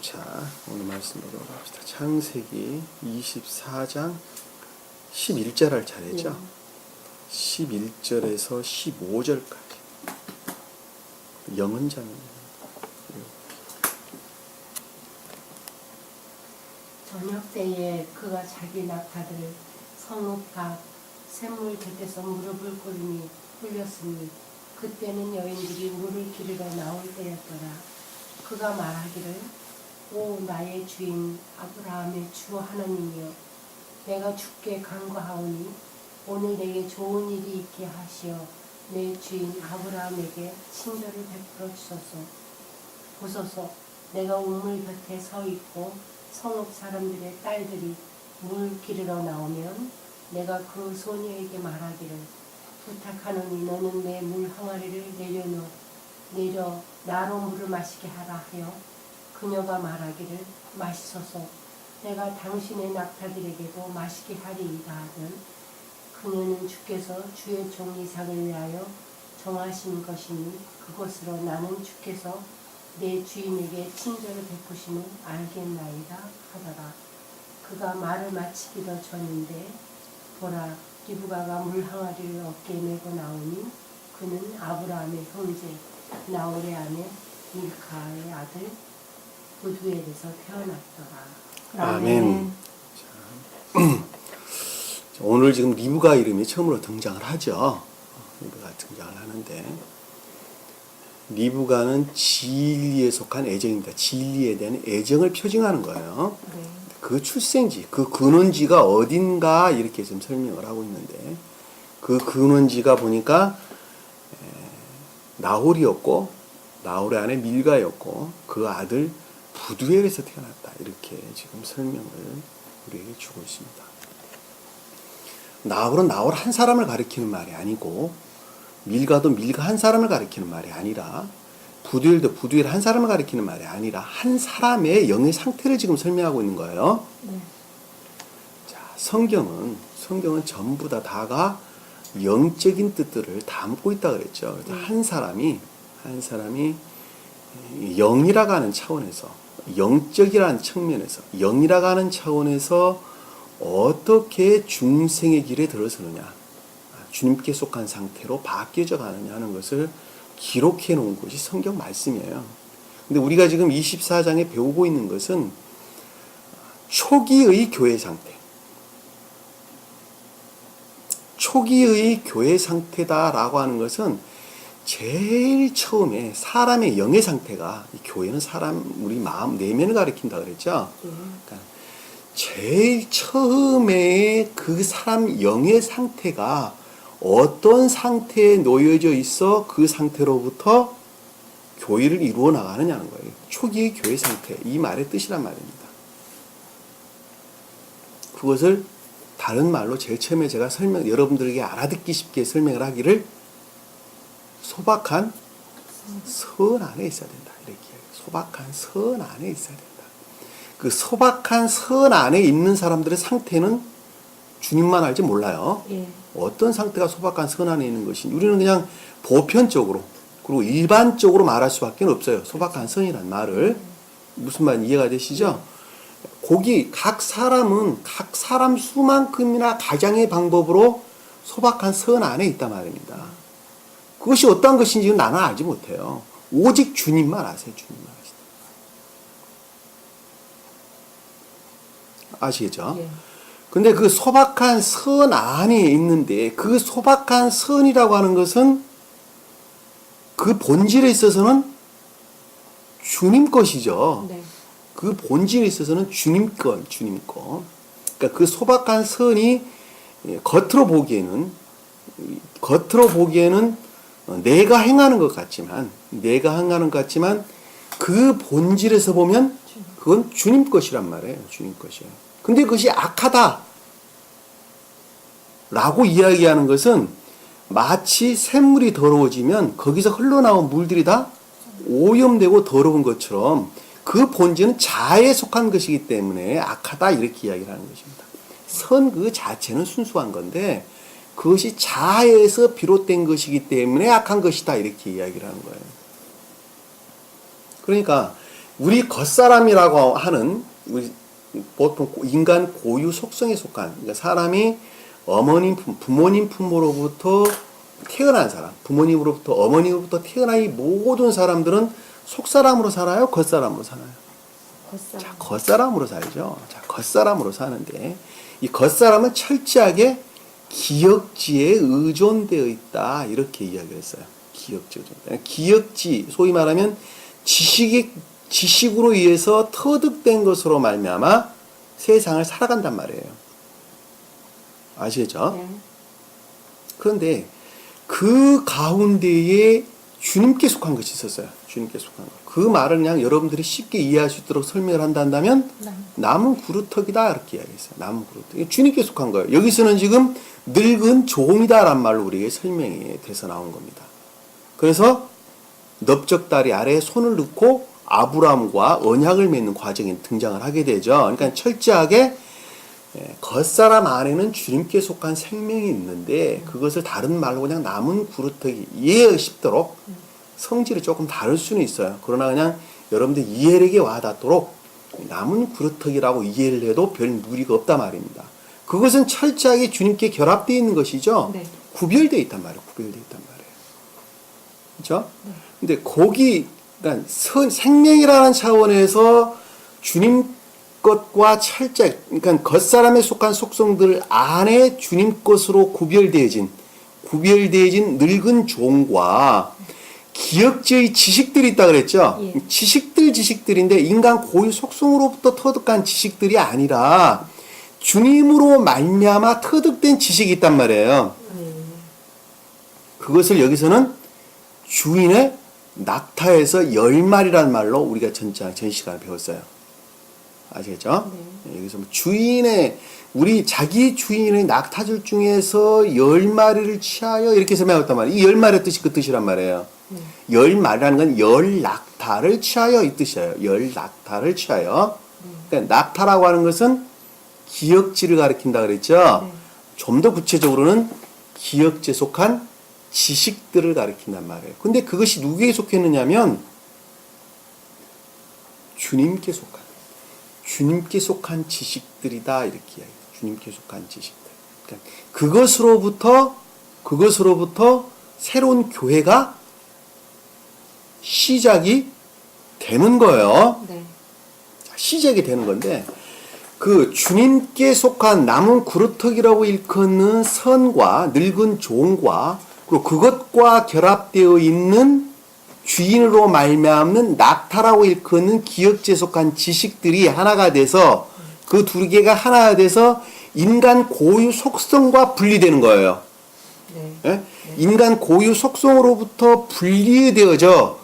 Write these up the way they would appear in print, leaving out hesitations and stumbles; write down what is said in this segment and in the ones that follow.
자, 오늘 말씀 보도록 합시다. 창세기 24장 11절 차례죠. 11절에서 15절까지. 영언장입니다. 저녁 때에 그가 자기 낙타들을 성읍과 샘물 곁에서 무릎을 꿇으니 꿇렸으니 그때는 여인들이 물을 기르러 나올 때였더라. 그가 말하기를 오 나의 주인 아브라함의 주 하나님이여 내가 주께 간구하오니 오늘 내게 좋은 일이 있게 하시어 내 주인 아브라함에게 친절을 베풀어 주소서. 보소서 내가 우물 곁에 서 있고 성읍 사람들의 딸들이 물 기르러 나오면 내가 그 소녀에게 말하기를 부탁하노니 너는 내 물 항아리를 내려 나로 물을 마시게 하라 하여 그녀가 말하기를 마시소서 내가 당신의 낙타들에게도 마시게 하리이다 하든 그녀는 주께서 주의 종 이삭을 위하여 정하신 것이니 그것으로 나는 주께서 내 주인에게 친절을 베푸심을 알겠나이다 하더라. 그가 말을 마치기도 전인데 보라 리브가가 물 항아리를 어깨에 메고 나오니 그는 아브라함의 형제 나홀의 아내 밀카의 아들 부두엘에서 태어났더라. 아멘. 자, 오늘 지금 리브가 이름이 처음으로 등장을 하죠. 리브가 등장을 하는데 리브가는 진리에 속한 애정입니다. 진리에 대한 애정을 표징하는 거예요. 네. 그 출생지, 그 근원지가 어딘가 이렇게 지금 설명을 하고 있는데 그 근원지가 보니까 나홀이었고 나홀의 아내 밀가였고 그 아들 부두엘에서 태어났다. 이렇게 지금 설명을 우리에게 주고 있습니다. 나홀은 나홀 한 사람을 가리키는 말이 아니고 밀가도 밀가 한 사람을 가리키는 말이 아니라 부두엘도 부두엘 한 사람을 가리키는 말이 아니라 한 사람의 영의 상태를 지금 설명하고 있는 거예요. 네. 자, 성경은 전부 다가 영적인 뜻들을 담고 있다 그랬죠. 그래서 한 사람이 영이라고 하는 차원에서 영적이라는 측면에서 영이라고 하는 차원에서 어떻게 중생의 길에 들어서느냐, 주님께 속한 상태로 바뀌어져 가느냐 하는 것을 기록해 놓은 것이 성경 말씀이에요. 근데 우리가 지금 24장에 배우고 있는 것은 초기의 교회 상태. 초기의 교회 상태다라고 하는 것은 제일 처음에 사람의 영의 상태가, 이 교회는 우리 마음, 내면을 가리킨다 그랬죠. 그러니까 제일 처음에 그 사람 영의 상태가 어떤 상태에 놓여져 있어 그 상태로부터 교회를 이루어 나가느냐는 거예요. 초기의 교회 상태, 이 말의 뜻이란 말입니다. 그것을 다른 말로 제일 처음에 제가 여러분들에게 알아듣기 쉽게 설명을 하기를 소박한 선 안에 있어야 된다. 이렇게 소박한 선 안에 있어야 된다. 그 소박한 선 안에 있는 사람들의 상태는 주님만 알지 몰라요. 예. 어떤 상태가 소박한 선 안에 있는 것인지 우리는 그냥 보편적으로 그리고 일반적으로 말할 수밖에 없어요. 소박한 선이란 말을. 무슨 말 이해가 되시죠? 거기 각 사람은 각 사람 수만큼이나 가장의 방법으로 소박한 선 안에 있단 말입니다. 그것이 어떤 것인지는 나는 알지 못해요. 오직 주님만 아세요. 주님만 아시죠? 아시겠죠? 예. 근데 그 소박한 선 안에 있는데 그 소박한 선이라고 하는 것은 그 본질에 있어서는 주님 것이죠. 네. 그 본질에 있어서는 주님 거. 그러니까 그 소박한 선이 겉으로 보기에는 내가 행하는 것 같지만 그 본질에서 보면 그건 주님 것이란 말이에요. 주님 것이에요. 근데 그것이 악하다 라고 이야기하는 것은 마치 샘물이 더러워지면 거기서 흘러나온 물들이 다 오염되고 더러운 것처럼 그 본질은 자아에 속한 것이기 때문에 악하다 이렇게 이야기를 하는 것입니다. 선 그 자체는 순수한 건데 그것이 자아에서 비롯된 것이기 때문에 악한 것이다 이렇게 이야기를 하는 거예요. 그러니까 우리 겉사람이라고 하는 우리 보통 인간 고유 속성에 속한, 그러니까 사람이 부모님 품으로부터 태어난 사람, 부모님으로부터 어머니로부터 태어난 이 모든 사람들은 속사람으로 살아요? 겉사람으로 살아요? 겉사람. 자, 겉사람으로 살죠. 자, 겉사람으로 사는데 이 겉사람은 철저하게 기역지에 의존되어 있다, 이렇게 이야기를 했어요. 기역지에 의존되어. 기역지, 소위 말하면 지식으로 의해서 터득된 것으로 말미암아 세상을 살아간단 말이에요. 아시겠죠? 네. 그런데 그 가운데에 주님께 속한 것이 있었어요. 주님께 속한 것. 그 말을 그냥 여러분들이 쉽게 이해할 수 있도록 설명을 한다면 남은 구루터기다, 이렇게 이야기했어요. 남은 구루터기. 주님께 속한 거예요. 여기서는 지금 늙은 종이다란 말로 우리에게 설명이 돼서 나온 겁니다. 그래서 넓적다리 아래에 손을 넣고 아브라함과 언약을 맺는 과정이 등장을 하게 되죠. 그러니까 철저하게 겉사람 안에는 주님께 속한 생명이 있는데 그것을 다른 말로 그냥 남은 구루터기, 이해하기 쉽도록 성질이 조금 다를 수는 있어요. 그러나 그냥 여러분들 이해력에 와닿도록 남은 구루터기라고 이해를 해도 별 무리가 없단 말입니다. 그것은 철저하게 주님께 결합되어 있는 것이죠. 네. 구별되어 있단 말이에요. 구별되어 있단 말이에요. 그렇죠? 근데 거기 그러니까 생명이라는 차원에서 주님 것과 철저히, 그러니까 겉사람에 속한 속성들 안에 주님 것으로 구별되어진 늙은 종과 기역지의 지식들이 있다 그랬죠? 예. 지식들인데 인간 고유 속성으로부터 터득한 지식들이 아니라 주님으로 말미암아 터득된 지식이 있단 말이에요. 그것을 여기서는 주인의 낙타에서 10마리라는 말로 우리가 전 시간에 배웠어요. 아시겠죠? 네. 여기서 우리 자기 주인의 낙타들 중에서 10마리를 취하여 이렇게 설명했단 말이에요. 이 10마리의 뜻이 그 뜻이란 말이에요. 10마리라는 건 10낙타를 취하여 이 뜻이에요. 10낙타를 취하여. 그러니까 낙타라고 하는 것은 기역지를 가리킨다 그랬죠? 좀 더 구체적으로는 기역지에 속한 지식들을 가리킨단 말이에요. 근데 그것이 누구에게 속했느냐면 주님께 속한 지식들이다, 이렇게 이야기해요. 주님께 속한 지식들. 그러니까 그것으로부터 새로운 교회가 시작이 되는 거예요. 네. 시작이 되는 건데 그 주님께 속한 남은 구루터기라고 일컫는 선과 늙은 종과 그리고 그것과 결합되어 있는 주인으로 말미암는 낙타라고 일컫는 기역지에 속한 지식들이 하나가 돼서 그 두 개가 하나가 돼서 인간 고유 속성과 분리되는 거예요. 네. 예? 인간 고유 속성으로부터 분리되어져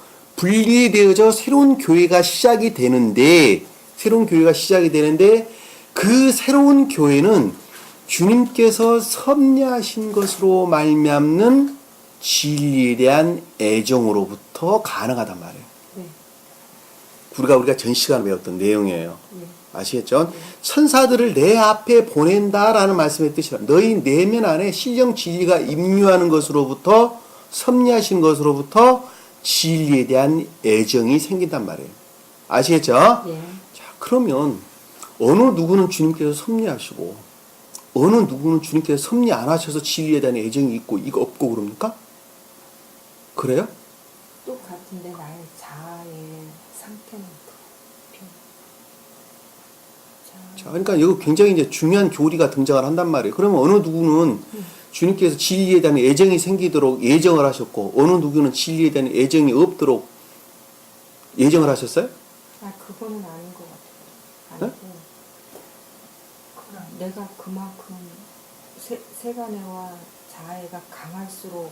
새로운 교회가 시작이 되는데 그 새로운 교회는 주님께서 섭리하신 것으로 말미암는 진리에 대한 애정으로부터 가능하단 말이에요. 네. 우리가 전 시간에 배웠던 내용이에요. 네. 아시겠죠? 천사들을 내 앞에 보낸다라는 말씀의 뜻이라 너희 내면 안에 신령 진리가 임유하는 것으로부터 섭리하신 것으로부터 진리에 대한 애정이 생긴단 말이에요. 아시겠죠? 예. 자, 그러면 어느 누구는 주님께서 섭리하시고 어느 누구는 주님께서 섭리 안 하셔서 진리에 대한 애정이 있고 이거 없고 그럽니까? 그래요? 똑같은데 나의 자아의 상태는 자, 그러니까 여기 굉장히 이제 중요한 교리가 등장을 한단 말이에요. 그러면 어느 누구는 주님께서 진리에 대한 애정이 생기도록 예정을 하셨고 어느 누구는 진리에 대한 애정이 없도록 예정을 하셨어요? 그거는 아닌 것 같아요. 아니고 내가 그만큼 세간애와 자아가 강할수록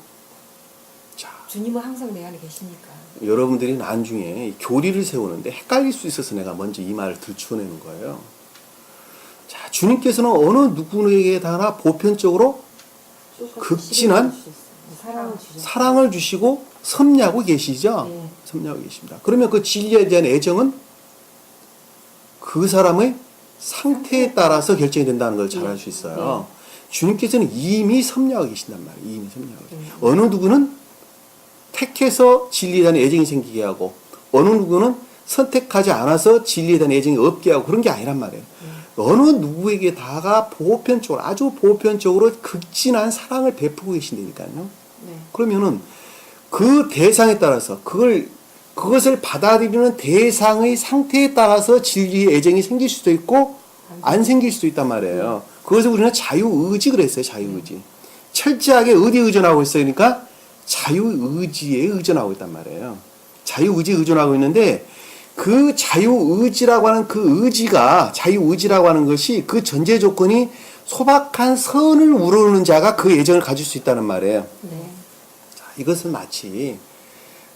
자, 주님은 항상 내 안에 계시니까. 여러분들이 나중에 교리를 세우는데 헷갈릴 수 있어서 내가 먼저 이 말을 들추어내는 거예요. 자, 주님께서는 어느 누구에게나 보편적으로 극진한 사랑을 주시고 섭리하고 계시죠? 네. 섭리하고 계십니다. 그러면 그 진리에 대한 애정은 그 사람의 상태에 따라서 결정이 된다는 걸 잘 알 수 있어요. 주님께서는 이미 섭리하고 계신단 말이에요. 이미 섭리하고 계신다. 어느 누구는 택해서 진리에 대한 애정이 생기게 하고 어느 누구는 선택하지 않아서 진리에 대한 애정이 없게 하고 그런 게 아니란 말이에요. 어느 누구에게다가 보편적으로, 아주 보편적으로 극진한 사랑을 베푸고 계신다니까요. 네. 그러면은 그 대상에 따라서 그것을 받아들이는 대상의 상태에 따라서 진리의 애정이 생길 수도 있고 안 생길 수도 있단 말이에요. 그것을 우리는 자유의지 그랬어요. 자유의지. 철저하게 어디에 의존하고 있어요? 그러니까 자유의지에 의존하고 있단 말이에요. 자유의지에 의존하고 있는데 그 자유의지라고 하는 그 의지가, 자유의지라고 하는 것이 그 전제 조건이 소박한 선을 우러르는 자가 그 애정을 가질 수 있다는 말이에요. 네. 자, 이것은 마치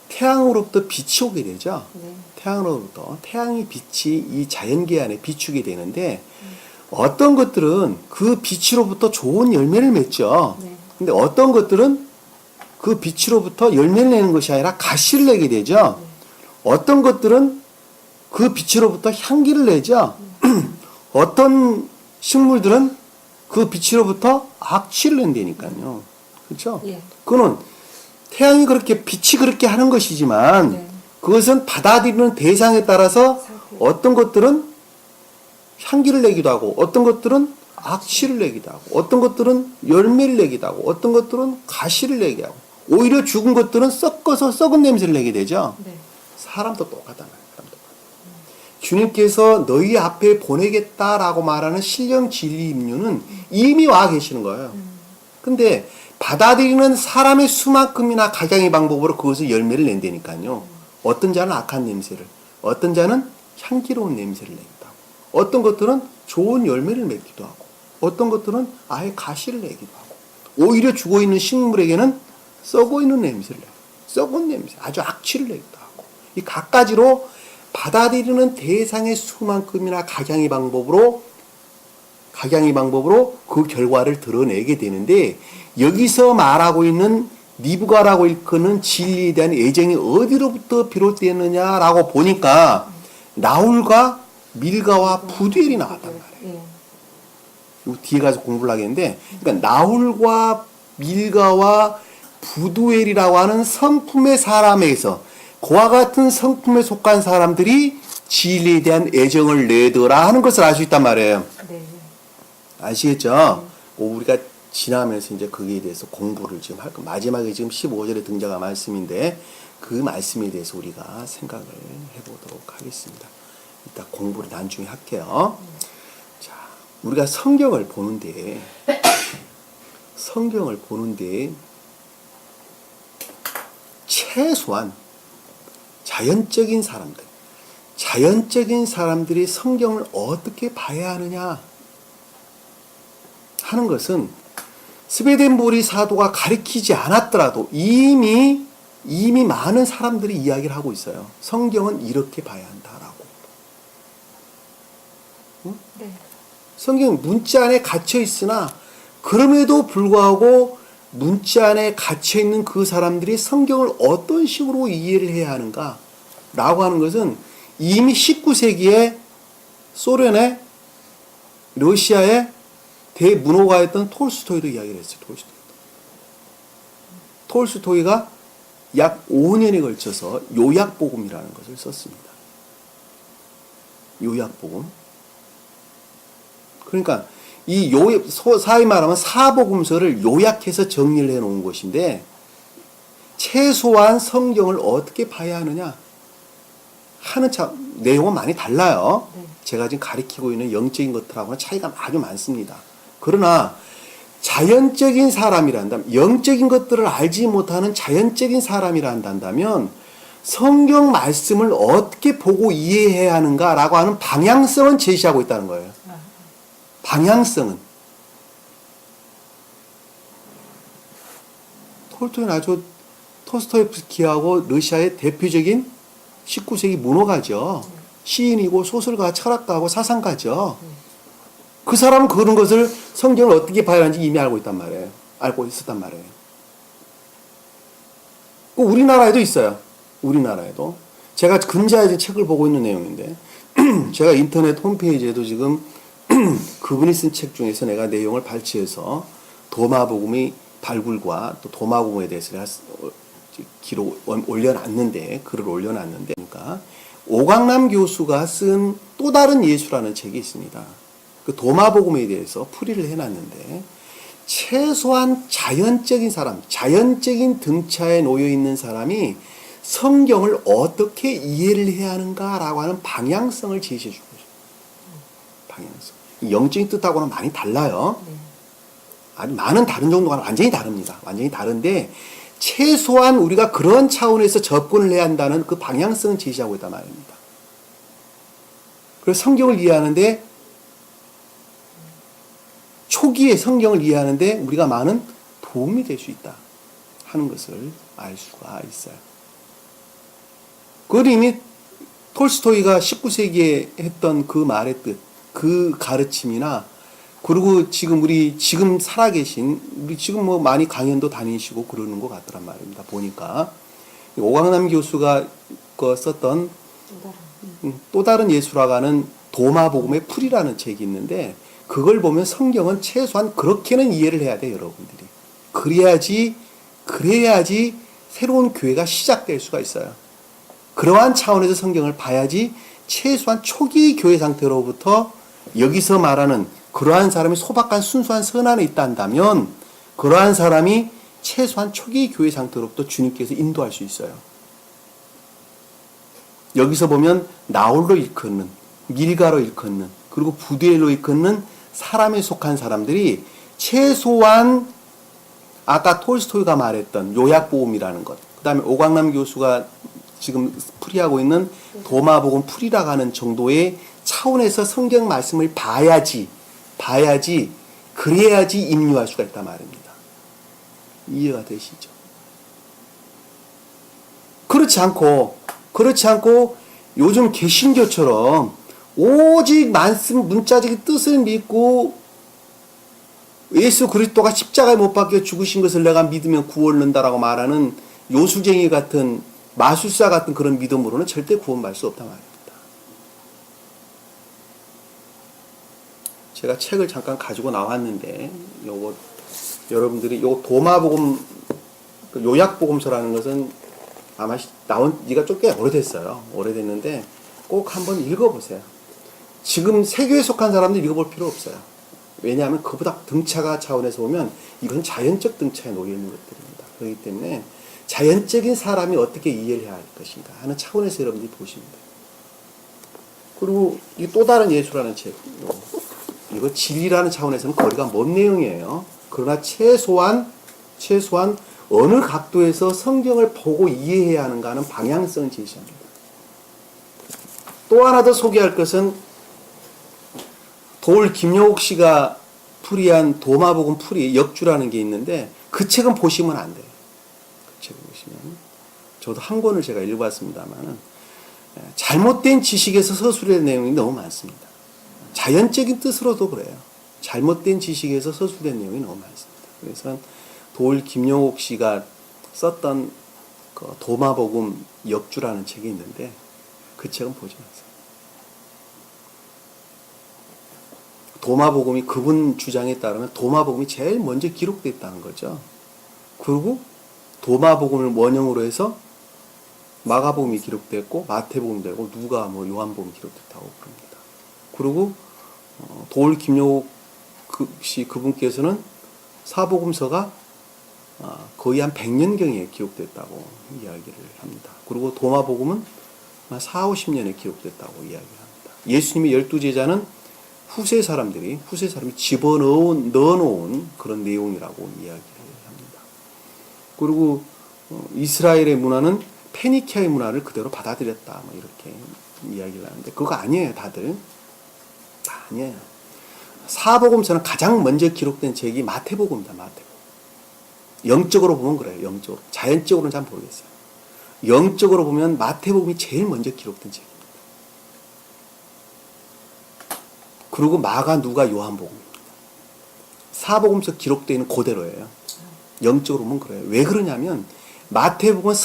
태양으로부터 빛이 오게 되죠. 네. 태양으로부터 태양의 빛이 이 자연계 안에 비추게 되는데 어떤 것들은 그 빛으로부터 좋은 열매를 맺죠. 네. 근데 어떤 것들은 그 빛으로부터 열매를 내는 것이 아니라 가시를 내게 되죠. 어떤 것들은 그 빛으로부터 향기를 내죠. 어떤 식물들은 그 빛으로부터 악취를 낸다니까요. 그렇죠? 예. 그거는 태양이 그렇게 빛이 그렇게 하는 것이지만 네. 그것은 받아들이는 대상에 따라서 상태. 어떤 것들은 향기를 내기도 하고 어떤 것들은 악취를 내기도 하고 어떤 것들은 열매를 내기도 하고 어떤 것들은 가시를 내게 하고 오히려 죽은 것들은 썩어서 썩은 냄새를 내게 되죠. 네. 사람도 똑같단 말이에요. 사람도 똑같아요. 주님께서 너희 앞에 보내겠다라고 말하는 신령 진리 임류는 이미 와 계시는 거예요. 근데 받아들이는 사람의 수만큼이나 각양의 방법으로 그것을 열매를 낸다니까요. 어떤 자는 악한 냄새를, 어떤 자는 향기로운 냄새를 내기도 하고, 어떤 것들은 좋은 열매를 맺기도 하고, 어떤 것들은 아예 가시를 내기도 하고, 오히려 죽어 있는 식물에게는 썩어 있는 냄새를 내고, 썩은 냄새, 아주 악취를 내기도 하고, 이 각가지로 받아들이는 대상의 수만큼이나 각양의 방법으로 그 결과를 드러내게 되는데 여기서 말하고 있는 니브가라고 일컫는 진리에 대한 애정이 어디로부터 비롯되느냐라고 보니까 나홀과 밀가와 부두엘이 나왔단 말이에요. 예. 이 뒤에 가서 공부를 하겠는데 그러니까 나홀과 밀가와 부두엘이라고 하는 성품의 사람에서 그와 같은 성품에 속한 사람들이 진리에 대한 애정을 내더라 하는 것을 알 수 있단 말이에요. 네. 아시겠죠? 우리가 지나면서 이제 거기에 대해서 공부를 지금 할 거. 마지막에 지금 15절에 등장한 말씀인데 그 말씀에 대해서 우리가 생각을 해보도록 하겠습니다. 이따 공부를 나중에 할게요. 자, 우리가 성경을 보는데 최소한 자연적인 사람들이 성경을 어떻게 봐야 하느냐 하는 것은 스베덴보리 사도가 가르치지 않았더라도 이미 많은 사람들이 이야기를 하고 있어요. 성경은 이렇게 봐야 한다라고. 응? 네. 성경은 문자 안에 갇혀 있으나 그럼에도 불구하고 문자 안에 갇혀 있는 그 사람들이 성경을 어떤 식으로 이해를 해야 하는가 라고 하는 것은 이미 19세기에 소련의 러시아의 대문호가였던 톨스토이도 이야기를 했어요. 톨스토이가 약 5년에 걸쳐서 요약복음이라는 것을 썼습니다. 요약복음. 그러니까 이 사위 말하면 사복음서를 요약해서 정리를 해놓은 것인데 최소한 성경을 어떻게 봐야 하느냐 하는 내용은 많이 달라요. 네. 제가 지금 가리키고 있는 영적인 것들하고는 차이가 아주 많습니다. 그러나 자연적인 사람이라 한다면 영적인 것들을 알지 못하는 자연적인 사람이라 한다면 성경 말씀을 어떻게 보고 이해해야 하는가라고 하는 방향성은 제시하고 있다는 거예요. 방향성은. 톨스토이는 아주 토스토옙스키하고 러시아의 대표적인 19세기 문호가죠. 시인이고 소설가, 철학가하고 사상가죠. 그 사람은 그런 것을 성경을 어떻게 봐야 하는지 이미 알고 있단 말이에요. 알고 있었단 말이에요. 우리나라에도 있어요. 우리나라에도. 제가 근자에 책을 보고 있는 내용인데 제가 인터넷 홈페이지에도 지금 그분이 쓴 책 중에서 내가 내용을 발췌해서 도마복음의 발굴과 또 도마복음에 대해서 내가 기록 올려놨는데 글을 올려놨는데 그러니까 오강남 교수가 쓴 또 다른 예수라는 책이 있습니다. 그 도마복음에 대해서 풀이를 해놨는데 최소한 자연적인 사람, 자연적인 등차에 놓여 있는 사람이 성경을 어떻게 이해를 해야 하는가라고 하는 방향성을 제시해 주고 있어요. 방향성. 영적인 뜻하고는 많이 달라요. 네. 아니, 많은 다른 정도가 완전히 다릅니다. 완전히 다른데 최소한 우리가 그런 차원에서 접근을 해야 한다는 그 방향성을 제시하고 있단 말입니다. 그래서 성경을 이해하는데 초기에 성경을 이해하는데 우리가 많은 도움이 될 수 있다 하는 것을 알 수가 있어요. 그걸 이미 톨스토이가 19세기에 했던 그 말의 뜻, 그 가르침이나 그리고 지금 살아계신 우리 지금 뭐 많이 강연도 다니시고 그러는 것 같더란 말입니다. 보니까 오강남 교수가 썼던 또 다른 예수라고 하는 도마복음의 풀이라는 책이 있는데 그걸 보면 성경은 최소한 그렇게는 이해를 해야 돼, 여러분들이. 그래야지 새로운 교회가 시작될 수가 있어요. 그러한 차원에서 성경을 봐야지 최소한 초기 교회 상태로부터 여기서 말하는 그러한 사람이 소박한 순수한 선 안에 있다 한다면 그러한 사람이 최소한 초기 교회 상태로부터 주님께서 인도할 수 있어요. 여기서 보면 나홀로 일컫는, 밀가로 일컫는, 그리고 부두엘로 일컫는 사람에 속한 사람들이 최소한 아까 톨스토이가 말했던 요약복음이라는 것, 그 다음에 오강남 교수가 지금 풀이하고 있는 도마복음 풀이라고 하는 정도의 차원에서 성경 말씀을 봐야지 그래야지 임유할 수가 있단 말입니다. 이해가 되시죠? 그렇지 않고 요즘 개신교처럼 오직 말씀 문자적인 뜻을 믿고 예수 그리스도가 십자가에 못 박혀 죽으신 것을 내가 믿으면 구원을 얻는다라고 말하는 요수쟁이 같은 마술사 같은 그런 믿음으로는 절대 구원받을 수 없단 말입니다. 제가 책을 잠깐 가지고 나왔는데 요거 여러분들이 요 도마복음 요약복음서라는 것은 아마 나온 지가 좀 꽤 오래됐어요. 오래됐는데 꼭 한번 읽어보세요. 지금 세교에 속한 사람들 읽어볼 필요 없어요. 왜냐하면 그보다 등차가 차원에서 보면 이건 자연적 등차에 놓여 있는 것들입니다. 그렇기 때문에 자연적인 사람이 어떻게 이해를 해야 할 것인가 하는 차원에서 여러분들이 보시면 돼요. 그리고 이 또 다른 예수라는 책, 이거 진리라는 차원에서는 거리가 먼 내용이에요. 그러나 최소한 어느 각도에서 성경을 보고 이해해야 하는가 하는 방향성을 제시합니다. 또 하나 더 소개할 것은 도울 김용옥 씨가 풀이한 도마복음 풀이 역주라는 게 있는데 그 책은 보시면 안 돼요. 그 책을 보시면 저도 한 권을 제가 읽어봤습니다만은 잘못된 지식에서 서술된 내용이 너무 많습니다. 자연적인 뜻으로도 그래요. 잘못된 지식에서 서술된 내용이 너무 많습니다. 그래서 도울 김용옥 씨가 썼던 그 도마복음 역주라는 책이 있는데 그 책은 보지 마세요. 도마복음이 그분 주장에 따르면 도마복음이 제일 먼저 기록됐다는 거죠. 그리고 도마복음을 원형으로 해서 마가복음이 기록됐고 마태복음 되고 누가 요한복음 기록됐다고 그럽니다. 그리고 도울 김용옥 씨 그분께서는 사복음서가 거의 한 100년경에 기록됐다고 이야기를 합니다. 그리고 도마복음은 4, 50년에 기록됐다고 이야기를 합니다. 예수님의 12제자는 후세 사람이 넣어놓은 그런 내용이라고 이야기를 합니다. 그리고 이스라엘의 문화는 페니키아의 문화를 그대로 받아들였다. 이렇게 이야기를 하는데 그거 아니에요, 다들. 아니에요. 사복음서는 가장 먼저 기록된 책이 마태복음이다, 마태복음. 영적으로 보면 그래요, 영적으로. 자연적으로는 잘 모르겠어요. 영적으로 보면 마태복음이 제일 먼저 기록된 책입니다. 그리고 마가, 누가, 요한복음입니다. 사복음서 기록되어 있는 그대로예요. 영적으로 보면 그래요. 왜 그러냐면 마태복음은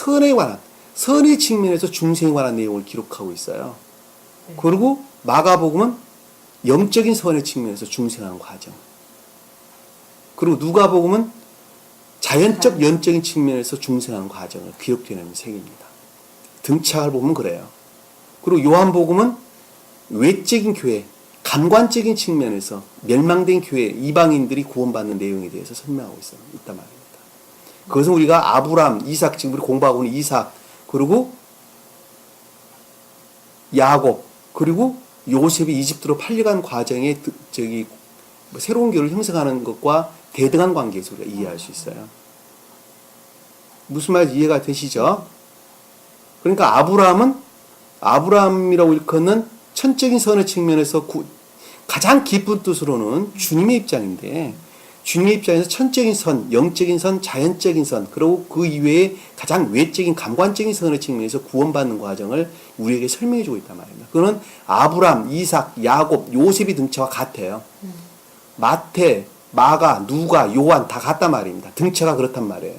선의 측면에서 중생에 관한 내용을 기록하고 있어요. 그리고 마가복음은 영적인 선의 측면에서 중생하는 과정. 그리고 누가복음은 자연적 연적인 측면에서 중생하는 과정을 기록되는 책입니다. 등차를 보면 그래요. 그리고 요한복음은 외적인 교회, 감관적인 측면에서 멸망된 교회, 이방인들이 구원받는 내용에 대해서 설명하고 있단 말입니다. 그것은 우리가 아브람, 이삭, 지금 우리 공부하고 있는 이삭, 그리고 야곱, 그리고 요셉이 이집트로 팔려간 과정에 새로운 교회를 형성하는 것과 대등한 관계에서 우리가 이해할 수 있어요. 무슨 말인지 이해가 되시죠? 그러니까 아브라함이라고 일컫는 천적인 선의 측면에서 가장 깊은 뜻으로는 주님의 입장인데, 주님의 입장에서 천적인 선, 영적인 선, 자연적인 선, 그리고 그 이외에 가장 외적인 감관적인 선의 측면에서 구원받는 과정을 우리에게 설명해 주고 있단 말입니다. 그거는 아브람, 이삭, 야곱, 요셉이 등차와 같아요. 마태, 마가, 누가, 요한 다 같단 말입니다. 등차가 그렇단 말이에요.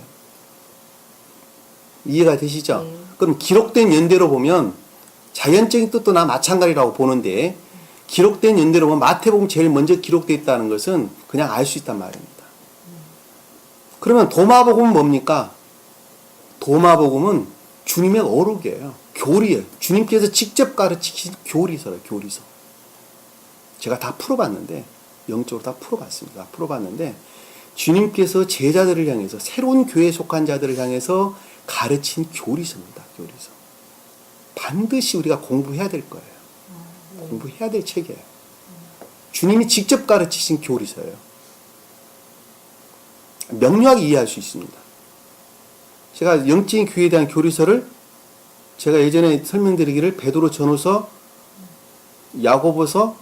이해가 되시죠? 그럼 기록된 연대로 보면 자연적인 뜻도 나 마찬가지라고 보는데, 기록된 연대로 보면 마태복음 제일 먼저 기록되어 있다는 것은 그냥 알 수 있단 말입니다. 그러면 도마복음은 뭡니까? 도마복음은 주님의 어록이에요. 교리예요. 주님께서 직접 가르치신 교리서예요. 교리서. 제가 다 풀어봤는데, 영적으로 다 풀어봤습니다. 다 풀어봤는데, 주님께서 제자들을 향해서, 새로운 교회에 속한 자들을 향해서 가르친 교리서입니다. 교리서. 반드시 우리가 공부해야 될 거예요. 공부해야 될 책이에요. 주님이 직접 가르치신 교리서예요. 명료하게 이해할 수 있습니다. 제가 영적인 교회에 대한 교리서를 제가 예전에 설명드리기를 베드로 전후서, 야고보서,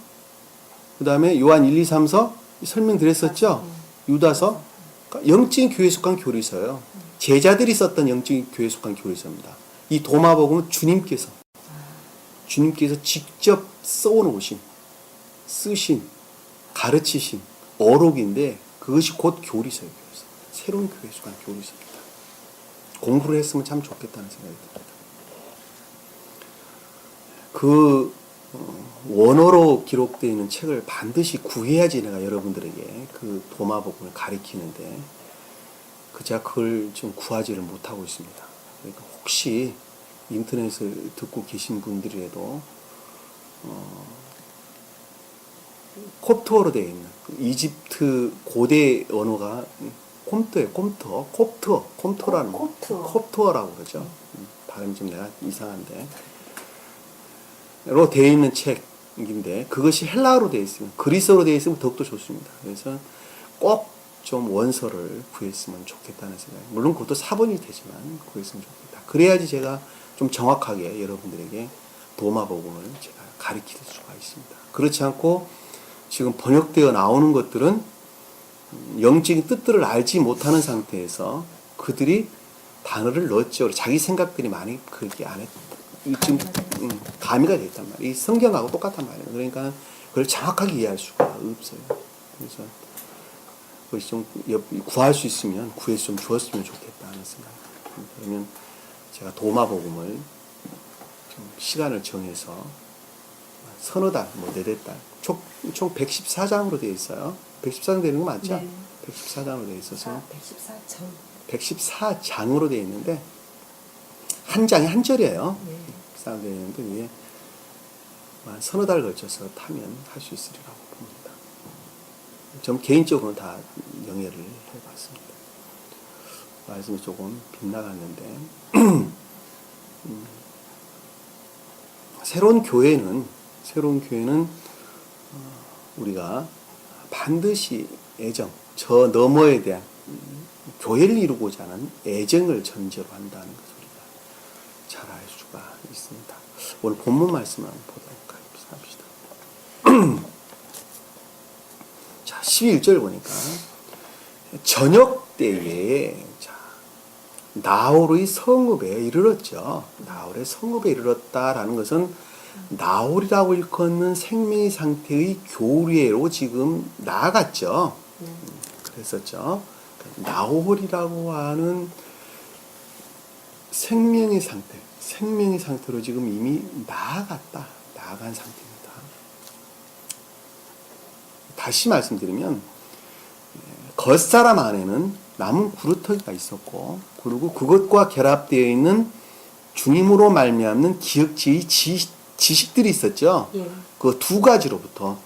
그 다음에 요한 1, 2, 3서 설명드렸었죠. 유다서. 그러니까 영적인 교회에 속한 교리서예요. 제자들이 썼던 영적인 교회에 속한 교리서입니다. 이 도마복음은 주님께서 직접 써놓으신, 쓰신, 가르치신 어록인데, 그것이 곧 교리서예요. 교리서. 새로운 교회에 속한 교리서입니다. 공부를 했으면 참 좋겠다는 생각이 듭니다. 원어로 기록되어 있는 책을 반드시 구해야지 내가 여러분들에게 그 도마복음을 가르치는데, 제가 그걸 좀 구하지를 못하고 있습니다. 그러니까 혹시 인터넷을 듣고 계신 분들이라도 콥트어로 되어 있는 이집트 고대 언어가 콤트예요. 콤토라는 콥트어라고 그러죠. 발음이 좀 내가 이상한데 로 되어 있는 책인데, 그것이 헬라어로 되어 있으면, 그리스어로 되어 있으면 더욱더 좋습니다. 그래서 꼭 좀 원서를 구했으면 좋겠다는 생각. 물론 그것도 사본이 되지만 구했으면 좋겠다. 그래야지 제가 좀 정확하게 여러분들에게 도마복음을 제가 가르칠 수가 있습니다. 그렇지 않고 지금 번역되어 나오는 것들은 영적인 뜻들을 알지 못하는 상태에서 그들이 단어를 넣었죠. 자기 생각들이 많이 그렇게 안에 지금 가미가 되어 있단 말이에요. 이 성경하고 똑같단 말이에요. 그러니까 그걸 정확하게 이해할 수가 없어요. 그래서 그것이 좀 구할 수 있으면 구해서 좀 주었으면 좋겠다 하는 생각입니다. 그러면 제가 도마복음을 좀 시간을 정해서 서너 달, 네댓 달, 총 114장으로 되어 있어요. 114장 되는 거 맞죠? 네. 114장으로 되어 있어서 114장. 114장으로 되어 있는데 한 장에 한 절이에요. 네. 114장 되어 있는데 위에 서너 달 걸쳐서 타면 할 수 있으리라고 봅니다. 좀 개인적으로는 다 영예를 해봤습니다. 말씀이 조금 빗나갔는데 새로운 교회는 우리가 반드시 애정, 저 너머에 대한 교회를 이루고자 하는 애정을 전제로 한다는 것을 우리가 잘 알 수가 있습니다. 오늘 본문 말씀 한번 보도록 합시다. 자, 11절 보니까 저녁 때에 나홀의 성읍에 이르렀죠. 나홀의 성읍에 이르렀다라는 것은 나홀이라고 일컫는 생명의 상태의 교례로 지금 나아갔죠. 그랬었죠. 나홀이라고 하는 생명의 상태로 지금 이미 나아간 상태입니다. 다시 말씀드리면 겉사람 안에는 남은 구루터기가 있었고, 그리고 그것과 결합되어 있는 주님으로 말미암는 기억지의 지식들이 있었죠. 예. 그 두 가지로부터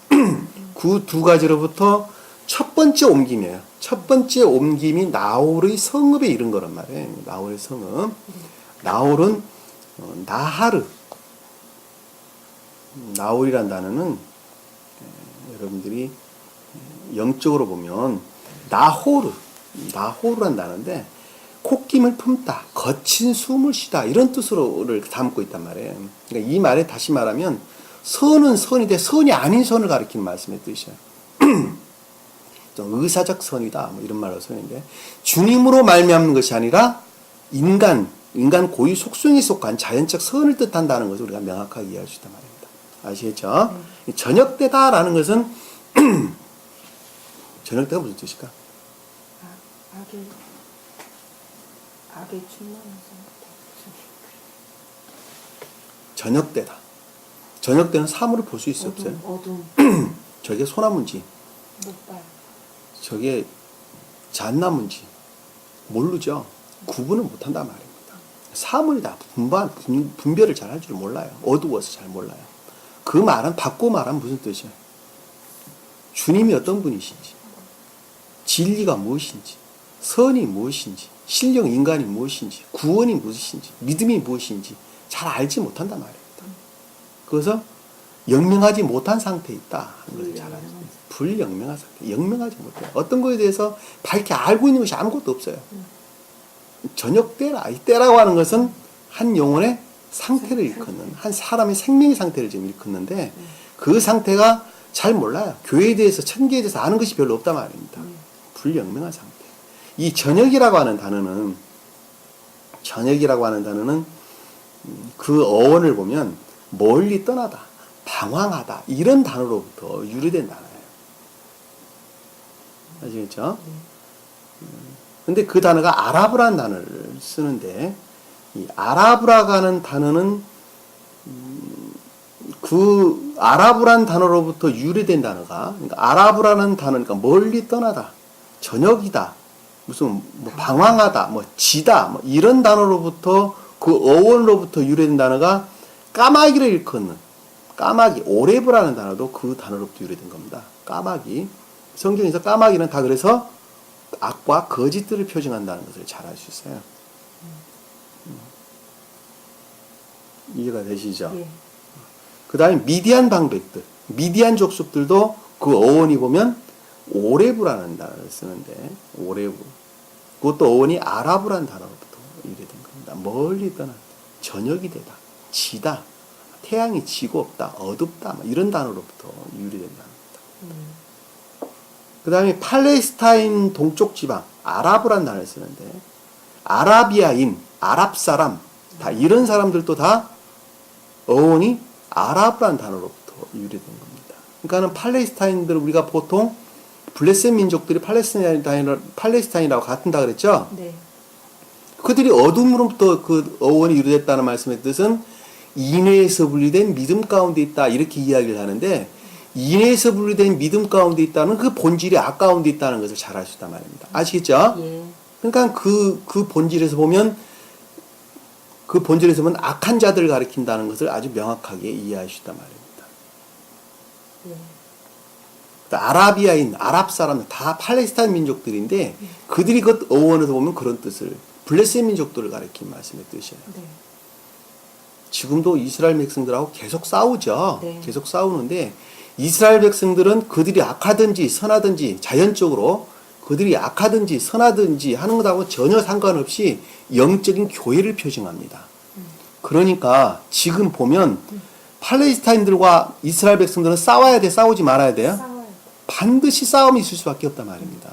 그 두 가지로부터 첫 번째 옮김이에요. 첫 번째 옮김이 나홀의 성읍에 이른 거란 말이에요. 나홀의 성읍. 나홀은 나하르. 나홀이란 단어는 여러분들이 영적으로 보면 나호르란 단어인데 콧김을 품다, 거친 숨을 쉬다 이런 뜻으로를 담고 있단 말이에요. 그러니까 이 말에 다시 말하면 선은 선인데 선이 아닌 선을 가리키는 말씀의 뜻이에요. 좀 의사적 선이다 뭐 이런 말로 선인데 주님으로 말미암는 것이 아니라 인간 고유 속성에 속한 자연적 선을 뜻한다는 것을 우리가 명확하게 이해할 수 있단 말입니다. 아시겠죠? 저녁때다라는 것은 저녁때가 무슨 뜻일까? 악의 충만한 저녁때다. 저녁때는 사물을 볼 수 있어 없어요? 어둠 저게 소나무인지 못봐요. 저게 잣나무인지 모르죠. 구분을 못한단 말입니다. 사물이 다 분별을 잘 할 줄 몰라요. 어두워서 잘 몰라요. 그 말은 바꿔 말하면 무슨 뜻이에요? 주님이 어떤 분이신지, 진리가 무엇인지, 선이 무엇인지, 신령 인간이 무엇인지, 구원이 무엇인지, 믿음이 무엇인지 잘 알지 못한단 말입니다. 그래서 영명하지 못한 상태에 있다 하는 것을 잘 알죠. 불영명한 상태, 영명하지 못해요. 어떤 것에 대해서 밝게 알고 있는 것이 아무것도 없어요. 저녁 때라, 이 때라고 하는 것은 한 영혼의 상태를 일컫는, 한 사람의 생명의 상태를 지금 일컫는데 그 상태가 잘 몰라요. 교회에 대해서, 천계에 대해서 아는 것이 별로 없단 말입니다. 불영명한 상태. 이 저녁이라고 하는 단어는 그 어원을 보면 멀리 떠나다, 방황하다 이런 단어로부터 유래된 단어예요. 아시겠죠? 근데 그 단어가 아라브라는 단어를 쓰는데 이 아라브라고 하는 단어는 그 아라브라는 단어로부터 유래된 단어가 그러니까 아라브라는 단어 그러니까 멀리 떠나다, 저녁이다, 무슨 뭐 방황하다, 뭐 지다, 뭐 이런 단어로부터 그 어원으로부터 유래된 단어가 까마귀를 일컫는 까마귀, 오레브라는 단어도 그 단어로부터 유래된 겁니다. 까마귀. 성경에서 까마귀는 다 그래서 악과 거짓들을 표징한다는 것을 잘 알 수 있어요. 이해가 되시죠? 예. 그 다음에 미디안 방백들, 미디안 족속들도 그 어원이 보면 오레브라는 단어를 쓰는데 오레브. 그것도 어원이 아라브라는 단어로부터 유래된 겁니다. 멀리 떠나, 저녁이 되다, 지다, 태양이 지고 없다, 어둡다, 이런 단어로부터 유래된 단어입니다. 그 다음에 팔레스타인 동쪽 지방, 아랍이라는 단어를 쓰는데 아라비아인, 아랍 사람, 다 이런 사람들도 다 어원이 아랍이라는 단어로부터 유래된 겁니다. 그러니까는 팔레스타인들 우리가 보통 블레셋 민족들이 팔레스타인이라고 같은다 그랬죠? 네. 그들이 어둠으로부터 그 어원이 유래됐다는 말씀의 뜻은 인외에서 분리된 믿음 가운데 있다 이렇게 이야기를 하는데 인외에서 분리된 믿음 가운데 있다는 그 본질이 악 가운데 있다는 것을 잘 알 수 있단 말입니다. 아시겠죠? 예. 그러니까 그 본질에서 보면 악한 자들을 가리킨다는 것을 아주 명확하게 이해할 수 있단 말입니다. 예. 아라비아인, 아랍 사람은 다 팔레스타인 민족들인데 그들이 그 어원에서 보면 그런 뜻을 블레셋 민족들을 가리킨 말씀의 뜻이에요. 네. 지금도 이스라엘 백성들하고 계속 싸우죠. 네. 계속 싸우는데 이스라엘 백성들은 그들이 악하든지 선하든지 자연적으로 그들이 악하든지 선하든지 하는 것하고 전혀 상관없이 영적인 교회를 표징합니다. 그러니까 지금 보면 팔레스타인들과 이스라엘 백성들은 싸워야 돼, 싸우지 말아야 돼요? 싸워요. 반드시 싸움이 있을 수밖에 없단 말입니다.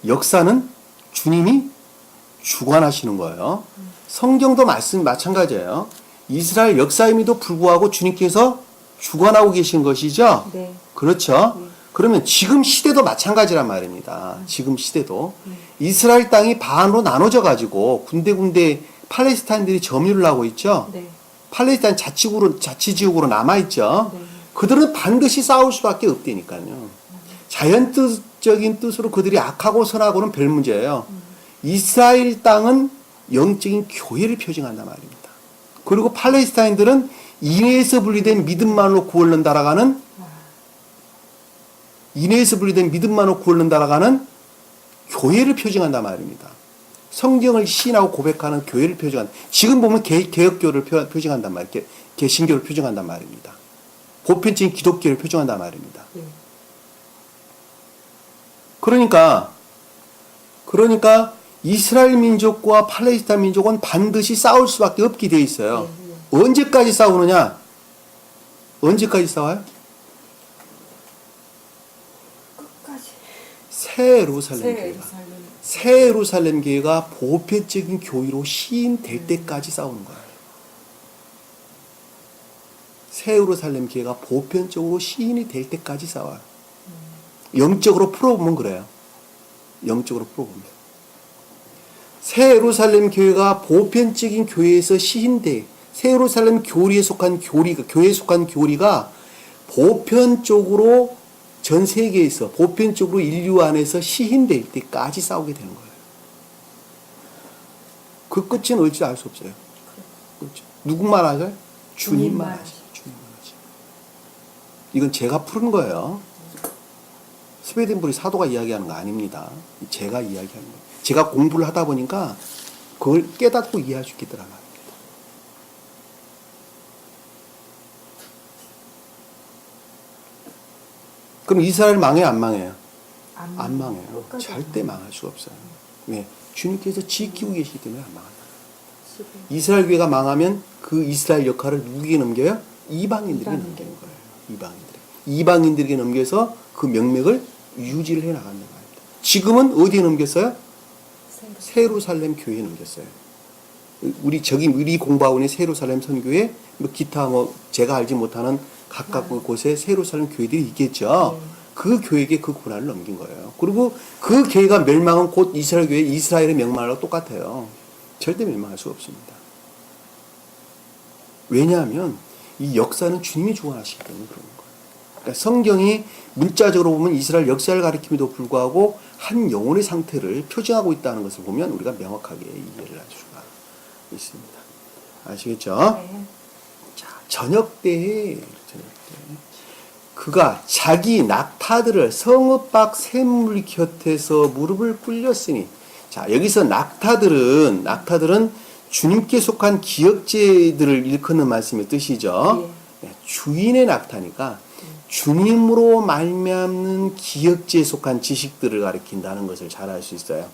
역사는 주님이 주관하시는 거예요. 성경도 마찬가지예요. 이스라엘 역사임에도 불구하고 주님께서 주관하고 계신 것이죠. 네. 그렇죠. 네. 그러면 지금 시대도 마찬가지란 말입니다. 지금 시대도 이스라엘 땅이 반으로 나눠져 가지고 군데군데 팔레스타인들이 점유를 하고 있죠. 네. 팔레스타인 자치지역으로 남아있죠. 네. 그들은 반드시 싸울 수밖에 없다니까요. 자연적인 뜻으로 그들이 악하고 선하고는 별 문제예요. 이스라엘 땅은 영적인 교회를 표징한단 말입니다. 그리고 팔레스타인들은 인해에서 분리된 믿음만으로 구원받는다라고 하는 인해에서 분리된 믿음만으로 구원받는다라고 하는 교회를 표징한단 말입니다. 성경을 시인하고 고백하는 교회를 표징한다. 지금 보면 개혁교를 표징한단 말이에요. 개신교를 표징한단 말입니다. 보편적인 기독교를 표징한단 말입니다. 예. 그러니까 이스라엘 민족과 팔레스타인 민족은 반드시 싸울 수밖에 없게 돼 있어요. 언제까지 싸우느냐? 언제까지 싸워요? 끝까지. 새 예루살렘 새 교회가. 예루살렘. 새 예루살렘 교회가 보편적인 교회로 시인될 때까지 싸우는 거예요. 새 예루살렘 교회가 보편적으로 시인이 될 때까지 싸워요. 영적으로 풀어보면 그래요. 영적으로 풀어보면. 새 예루살렘 교회가 보편적인 교회에서 시인돼. 새 예루살렘 교리에 속한 교회에 속한 교리가 보편적으로 전 세계에서 보편적으로 인류 안에서 시인될 때까지 싸우게 되는 거예요. 그 끝은 어찌 알 수 없어요. 그렇죠. 누구만 하죠? 주님만 하죠. 주님만 하죠. 이건 제가 푸는 거예요. 스웨덴부리 사도가 이야기하는 거 아닙니다. 제가 이야기하는 거예요. 제가 공부를 하다 보니까 그걸 깨닫고 이해할 수 있겠더라고요. 그럼 이스라엘 망해요, 안 망해요? 안 망해요. 절대 망할 수가 없어요. 왜? 주님께서 지키고 계시기 때문에 안 망한다. 이스라엘 교회가 망하면 그 이스라엘 역할을 누구에게 넘겨요? 이방인들에게 넘기는 거예요. 이방인들에게 넘겨서 그 명맥을 유지를 해 나간다는 말입니다. 지금은 어디에 넘겼어요? 새 예루살렘 교회에 넘겼어요. 우리 공부하고 있는 새 예루살렘 선교회, 기타 제가 알지 못하는 각각 곳에 새 예루살렘 교회들이 있겠죠. 그 교회에게 그 고난을 넘긴 거예요. 그리고 그 교회가 멸망은 곧 이스라엘 교회, 이스라엘의 멸망하고 똑같아요. 절대 멸망할 수가 없습니다. 왜냐하면 이 역사는 주님이 주관하시기 때문에 그런 거예요. 그러니까 성경이 문자적으로 보면 이스라엘 역사를 가리킴에도 불구하고 한 영혼의 상태를 표정하고 있다는 것을 보면 우리가 명확하게 이해를 할 수가 있습니다. 아시겠죠? 네. 자, 저녁 때에 그가 자기 낙타들을 성읍 밖 샘물 곁에서 무릎을 꿇렸으니, 자, 여기서 낙타들은 주님께 속한 기역제들을 일컫는 말씀의 뜻이죠. 예. 주인의 낙타니까 주님으로 말미암는 기역제에 속한 지식들을 가리킨다는 것을 잘 알 수 있어요.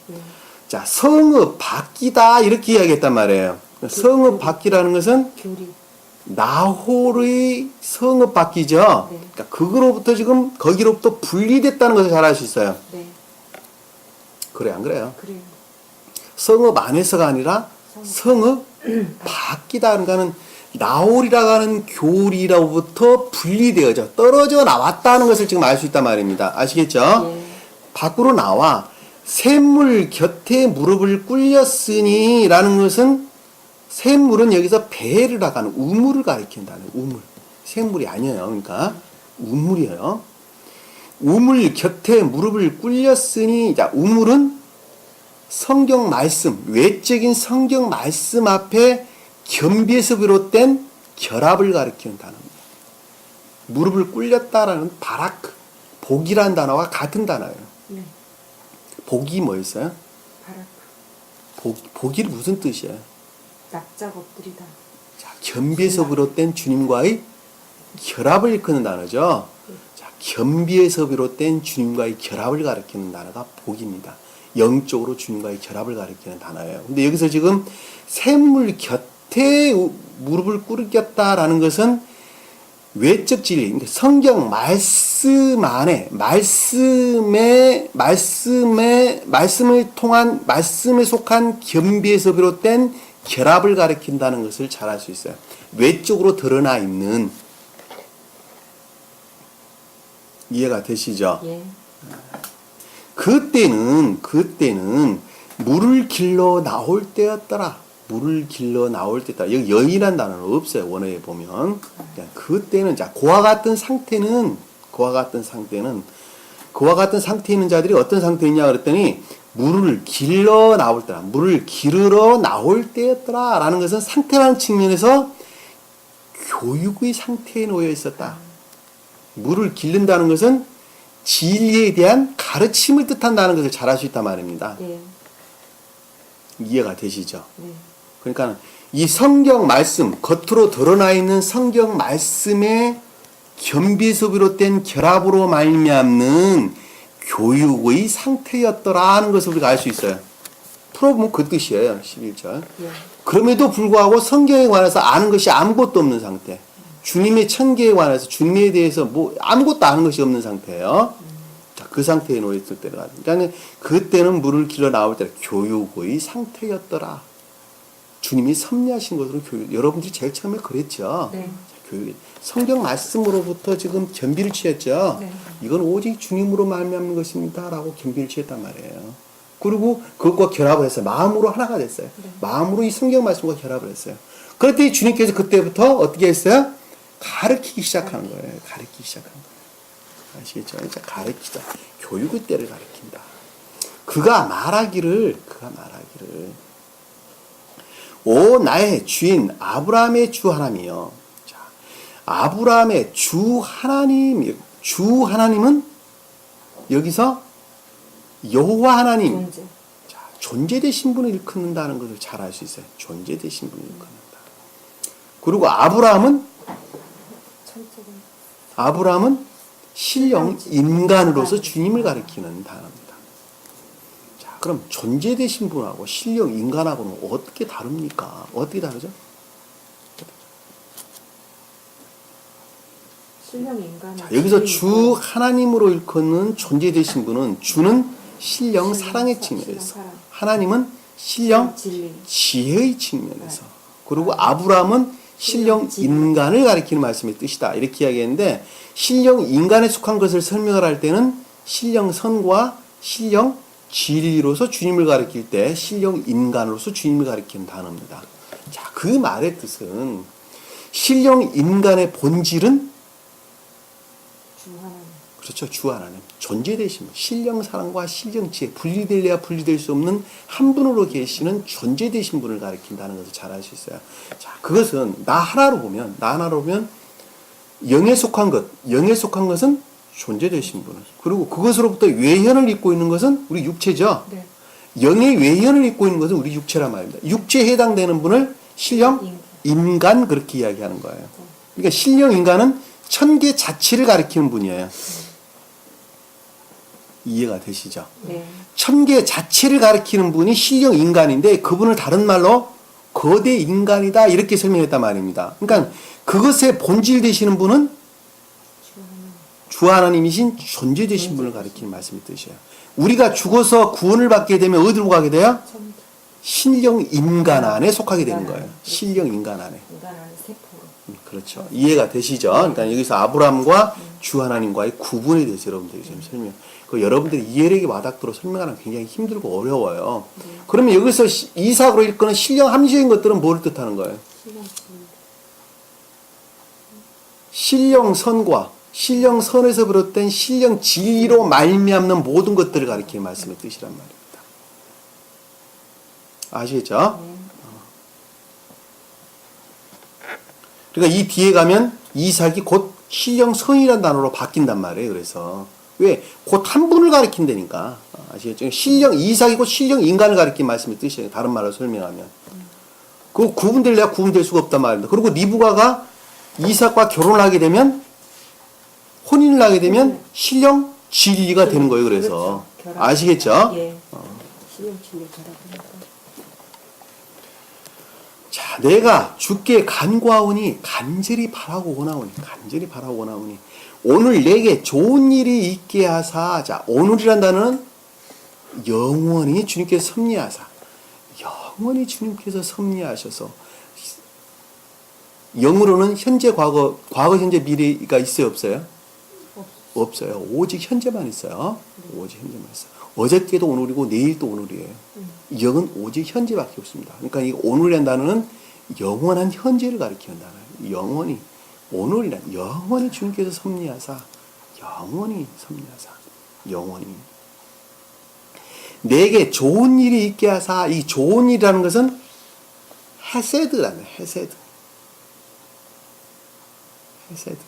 자, 성읍 밖이다 이렇게 이야기했단 말이에요. 성읍 밖이라는 것은 교리. 나홀의 성읍 밖이죠. 네. 그러니까 그거로부터 지금 거기로부터 분리됐다는 것을 잘 알 수 있어요. 네. 그래 안 그래요? 그래요. 성읍 안에서가 아니라 성읍 밖이다. 그러니까는 나홀이라고 하는 교리로부터 분리되어져 떨어져 나왔다는 것을 지금 알 수 있단 말입니다. 아시겠죠? 예. 밖으로 나와 샘물 곁에 무릎을 꿇렸으니 라는 것은 샘물은 여기서 배를 나가는 우물을 가리킨다는 우물. 샘물이 아니에요. 그러니까 우물이에요. 우물 곁에 무릎을 꿀렸으니, 자, 우물은 성경 말씀, 외적인 성경 말씀 앞에 겸비에서 비롯된 결합을 가리키는 단어입니다. 무릎을 꿇렸다라는 바라크, 복이라는 단어와 같은 단어예요. 네. 복이 뭐였어요? 바라크. 복이 무슨 뜻이에요? 납작 엎드리다. 자, 겸비에서 비롯된 주님과의 결합을 일컫는 단어죠. 자, 겸비에서 비롯된 주님과의 결합을 가리키는 단어가 복입니다. 영적으로 주님과의 결합을 가리키는 단어예요. 근데 여기서 지금 샘물 곁에 무릎을 꿇겠다라는 것은 외적 진리, 그러니까 성경 말씀 안에 말씀을 통한 말씀에 속한 겸비에서 비롯된 결합을 가리킨다는 것을 잘 알 수 있어요. 외적으로 드러나 있는, 이해가 되시죠? 예. 그때는 물을 길러 나올 때였더라. 물을 길러 나올 때였다. 여기 여인이라는 단어는 없어요. 원어에 보면. 그때는, 자, 그와 같은 상태는 그와 같은 상태에 있는 자들이 어떤 상태이냐 그랬더니 물을 길러 나올 때라, 물을 기르러 나올 때였더라 라는 것은 상태라는 측면에서 교육의 상태에 놓여 있었다. 물을 기른다는 것은 진리에 대한 가르침을 뜻한다는 것을 잘 알 수 있단 말입니다. 예. 이해가 되시죠? 네. 그러니까 이 성경 말씀, 겉으로 드러나 있는 성경 말씀의 겸비에서 비롯된 결합으로 말미암는 교육의 상태였더라 하는 것을 우리가 알 수 있어요. 풀어보면 그 뜻이에요. 11절. 예. 그럼에도 불구하고 성경에 관해서 아는 것이 아무것도 없는 상태. 주님의 천계에 관해서 주님에 대해서 뭐 아무것도 아는 것이 없는 상태예요. 자, 그 상태에 놓여 있을 때가. 그러니까 그때는 물을 길어 나올 때 교육의 상태였더라. 주님이 섭리하신 것으로 교육. 여러분들이 제일 처음에 그랬죠. 네. 교육. 성경 말씀으로부터 지금 겸비를 취했죠. 네. 이건 오직 주님으로 말미암는 것입니다라고 겸비를 취했단 말이에요. 그리고 그것과 결합을 했어요. 마음으로 하나가 됐어요. 네. 마음으로 이 성경 말씀과 결합을 했어요. 그랬더니 주님께서 그때부터 어떻게 했어요? 가르치기 시작하는 거예요. 가르치기 시작하는 거예요. 아시겠죠? 이제 가르치다. 교육의 때를 가르친다. 그가 말하기를 오 나의 주인 아브라함의 주 하나님이여. 자, 아브라함의 주 하나님은 여기서 여호와 하나님. 존재. 자, 존재되신 분을 일컫는다는 것을 잘 알 수 있어요. 존재되신 분을 일컫는다. 그리고 아브라함은 신령 인간으로서 주님을 가리키는 단어입니다. 자, 그럼 존재되신 분하고 신령 인간하고는 어떻게 다릅니까? 어떻게 다르죠? 신령 인간. 자, 여기서 주 하나님으로 일컫는 존재되신 분은 주는 신령 사랑의 측면에서, 하나님은 신령 진리. 지혜의 측면에서, 그리고 아브라함은 신령 인간을 가리키는 말씀의 뜻이다. 이렇게 이야기했는데, 신령 인간에 속한 것을 설명을 할 때는 신령 선과 신령 진리로서 주님을 가리킬 때 신령 인간으로서 주님을 가리키는 단어입니다. 자, 그 말의 뜻은 신령 인간의 본질은 주 하나님. 그렇죠. 주 하나님. 존재되신 분. 신령 사랑과 신령 지혜. 분리될래야 분리될 수 없는 한 분으로 계시는 존재되신 분을 가리킨다는 것을 잘 알 수 있어요. 자, 그것은 나 하나로 보면 영에 속한 것은 존재되신 분. 그리고 그것으로부터 외현을 입고 있는 것은 우리 육체죠. 네. 영의 외현을 입고 있는 것은 우리 육체란 말입니다. 육체에 해당되는 분을 신령 인간 그렇게 이야기하는 거예요. 그러니까 신령 인간은 천계 자체를 가리키는 분이에요. 이해가 되시죠? 네. 천계 자체를 가리키는 분이 신령 인간인데 그분을 다른 말로 거대 인간이다 이렇게 설명했단 말입니다. 그러니까 그것의 본질 되시는 분은 주 하나님이신 존재 되신 분을 가리키는 말씀의 뜻이에요. 우리가 죽어서 구원을 받게 되면 어디로 가게 돼요? 신령 인간 안에 속하게 되는 거예요. 신령 인간 안에. 인간 안에 세포로. 그렇죠. 이해가 되시죠? 그러니까 여기서 아브라함과 주 하나님과의 구분에 대해서 여러분들이 지금 설명. 그 여러분들이 이해력이 와닿도록 설명하는 게 굉장히 힘들고 어려워요. 그러면 여기서 이삭으로 일컫는 신령 함시적인 것들은 뭐를 뜻하는 거예요? 신령 선과 신령 선에서 비롯된 신령 진리로 말미암는 모든 것들을 가리키는 말씀의 뜻이란 말입니다. 아시겠죠? 그러니까 이 뒤에 가면 이삭이 곧 신령 선이라는 단어로 바뀐단 말이에요. 그래서 왜? 곧 한 분을 가리킨다니까. 아시겠죠? 이삭이 곧 신령 인간을 가리킨 말씀의 뜻이에요. 다른 말로 설명하면. 그 구분될래야 구분될 수가 없단 말입니다. 그리고 리브가가 이삭과 결혼을 하게 되면 혼인을 하게 되면 신령 진리가 되는 거예요. 그래서 그렇죠. 아시겠죠? 예. 신령 진리 결합하니까. 자, 내가 주께 간구하오니 간절히 바라고 원하오니 오늘 내게 좋은 일이 있게 하사. 자, 오늘이란 단어는 영원히 주님께서 섭리하사. 영원히 주님께서 섭리하셔서 영으로는 현재, 과거, 현재, 미래가 있어요, 없어요? 없어요. 오직 현재만 있어요. 오직 현재만 있어요. 어저께도 오늘이고 내일도 오늘이에요. 영은 오직 현재밖에 없습니다. 그러니까 이 오늘이라는 단어는 영원한 현재를 가리키는 단어예요. 영원히 오늘이란 영원히 주님께서 섭리하사. 영원히 섭리하사. 영원히. 내게 좋은 일이 있게 하사. 이 좋은 일이라는 것은 헤세드라는 거예요. 헤세드. 헤세드.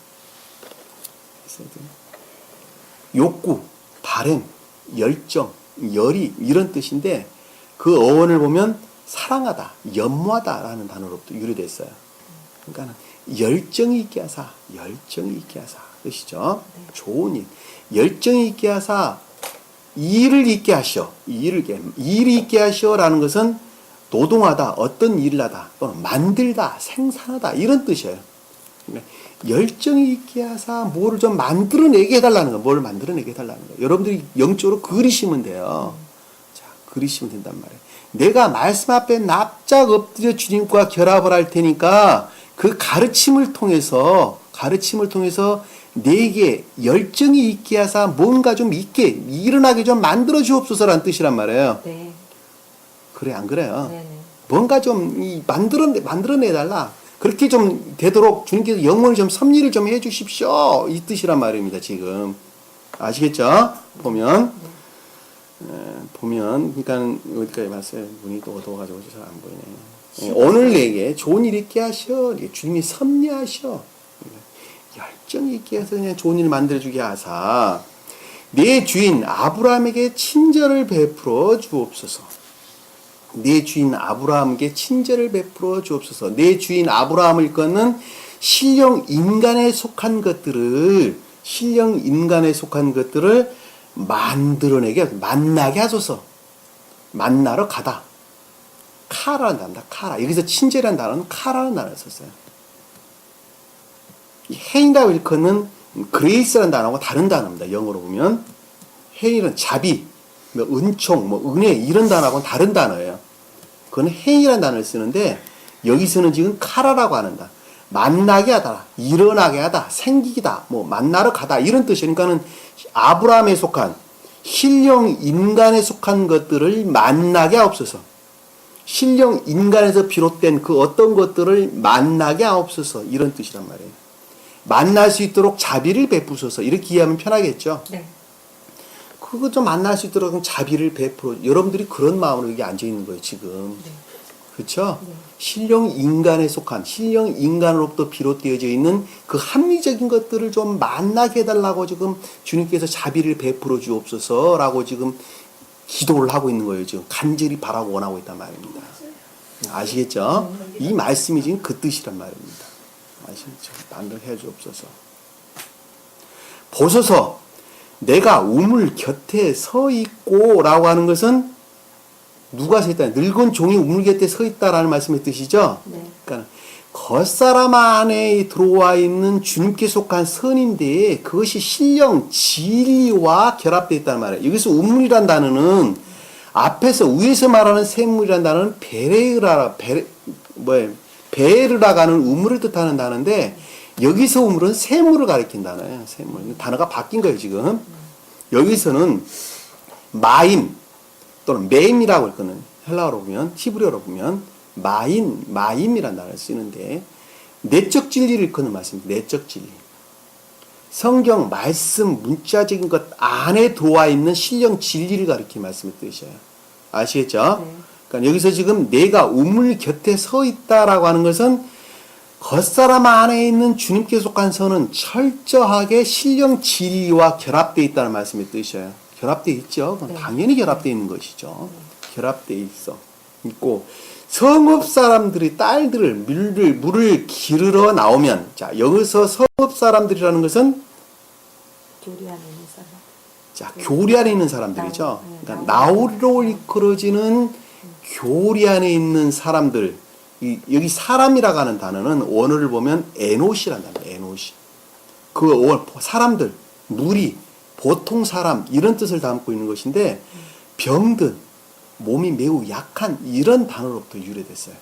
헤세드. 욕구, 바램, 열정, 열의 이런 뜻인데 그 어원을 보면 사랑하다, 연모하다라는 단어로부터 유래됐어요. 그러니까 열정이 있게 하사, 열정이 있게 하사 뜻이죠. 좋은 일, 열정이 있게 하사 일을 있게 하시오. 일이 있게 하시오라는 것은 노동하다, 어떤 일을 하다, 또는 만들다, 생산하다 이런 뜻이에요. 그러니까 열정이 있게 하사 뭐를 좀 만들어내게 해달라는 거예요. 뭘 만들어내게 해달라는 거예요. 여러분들이 영적으로 그리시면 돼요. 자, 그리시면 된단 말이에요. 내가 말씀 앞에 납작 엎드려 주님과 결합을 할 테니까 그 가르침을 통해서 내게 열정이 있게 하사 뭔가 좀 있게 일어나게 좀 만들어 주옵소서라는 뜻이란 말이에요. 네. 그래 안 그래요? 네네. 뭔가 좀 만들어내달라. 그렇게 좀 되도록 주님께서 영원히 좀 섭리를 좀 해주십시오. 이 뜻이란 말입니다. 지금 아시겠죠? 보면 그러니까 어디까지 봤어요? 문이 또 어두워가지고 잘 안 보이네. 오늘 내게 좋은 일 있게 하셔. 주님이 섭리하셔. 열정 있게 해서 그냥 좋은 일 만들어주게 하사 내 주인 아브라함에게 친절을 베풀어 주옵소서. 내 주인 아브라함에게 친절을 베풀어 주옵소서. 내 주인 아브라함을 일컫는 신령 인간에 속한 것들을 만나게 하소서. 만나러 가다. 카라는 단어다. 카라. 여기서 친절이라는 단어는 카라는 단어를 썼어요. 헤인이라고 일컫는 그레이스라는 단어하고 다른 단어입니다. 영어로 보면 헤인은 자비, 은총, 은혜 이런 단어하고는 다른 단어예요. 그건 헤인이라는 단어를 쓰는데 여기서는 지금 카라라고 하는 단어. 만나게 하다, 일어나게 하다, 생기다, 만나러 가다 이런 뜻이에요. 그러니까는 아브라함에 속한 신령 인간에 속한 것들을 만나게 하옵소서. 신령 인간에서 비롯된 그 어떤 것들을 만나게 하옵소서 이런 뜻이란 말이에요. 만날 수 있도록 자비를 베푸소서 이렇게 이해하면 편하겠죠. 네. 그거 좀 만날 수 있도록 자비를 베풀어. 여러분들이 그런 마음으로 여기 앉아 있는 거예요 지금. 네. 그렇죠? 네. 신령 인간에 속한 신령 인간으로부터 비롯되어져 있는 그 합리적인 것들을 좀 만나게 해달라고 지금 주님께서 자비를 베풀어 주옵소서라고 지금 기도를 하고 있는 거예요. 지금 간절히 바라고 원하고 있단 말입니다. 아시겠죠? 이 말씀이 지금 그 뜻이란 말입니다. 아시겠죠? 만들해 주옵소서. 보소서, 내가 우물 곁에 서 있고 라고 하는 것은 누가 서 있다? 늙은 종이 우물 곁에 서 있다라는 말씀의 뜻이죠? 네. 그러니까 겉사람 안에 들어와 있는 주님께 속한 선인데 그것이 신령 진리와 결합되어 있다는 말이에요. 여기서 우물이란 단어는 앞에서 위에서 말하는 샘물이란 단어는 베르라가 하는 우물을 뜻하는 단어인데 여기서 우물은 샘물을 가리킨 단어예요. 샘물. 단어가 바뀐 거예요 지금. 여기서는 마임 또는 메임이라고 읽거든. 헬라어로 보면 히브리어로 보면 마임이라는 단어를 쓰는데 내적 진리를 일컫는 말씀입니다. 내적 진리. 성경 말씀 문자적인 것 안에 들어와 있는 신령 진리를 가리키는 말씀의 뜻이에요. 아시겠죠? 네. 그러니까 여기서 지금 내가 우물 곁에 서 있다라고 하는 것은 겉사람 안에 있는 주님께 속한 선은 철저하게 신령 진리와 결합되어 있다는 말씀의 뜻이에요. 결합되어 있죠. 네. 당연히 결합되어 있는 것이죠. 결합되어 있고 성읍 사람들이 딸들을 물을 기르러 나오면 자 여기서 성읍 사람들이라는 것은 교리 안에 있는 사람. 자 교리 안에 있는 사람들이죠. 네. 그러니까 나우리로 일컬어지는 교리 안에 있는 사람들. 여기 사람이라고 하는 단어는 원어를 보면 에노시라는 단어예요. 에노시. 그 사람들, 무리, 보통 사람 이런 뜻을 담고 있는 것인데 병든, 몸이 매우 약한 이런 단어로부터 유래됐어요.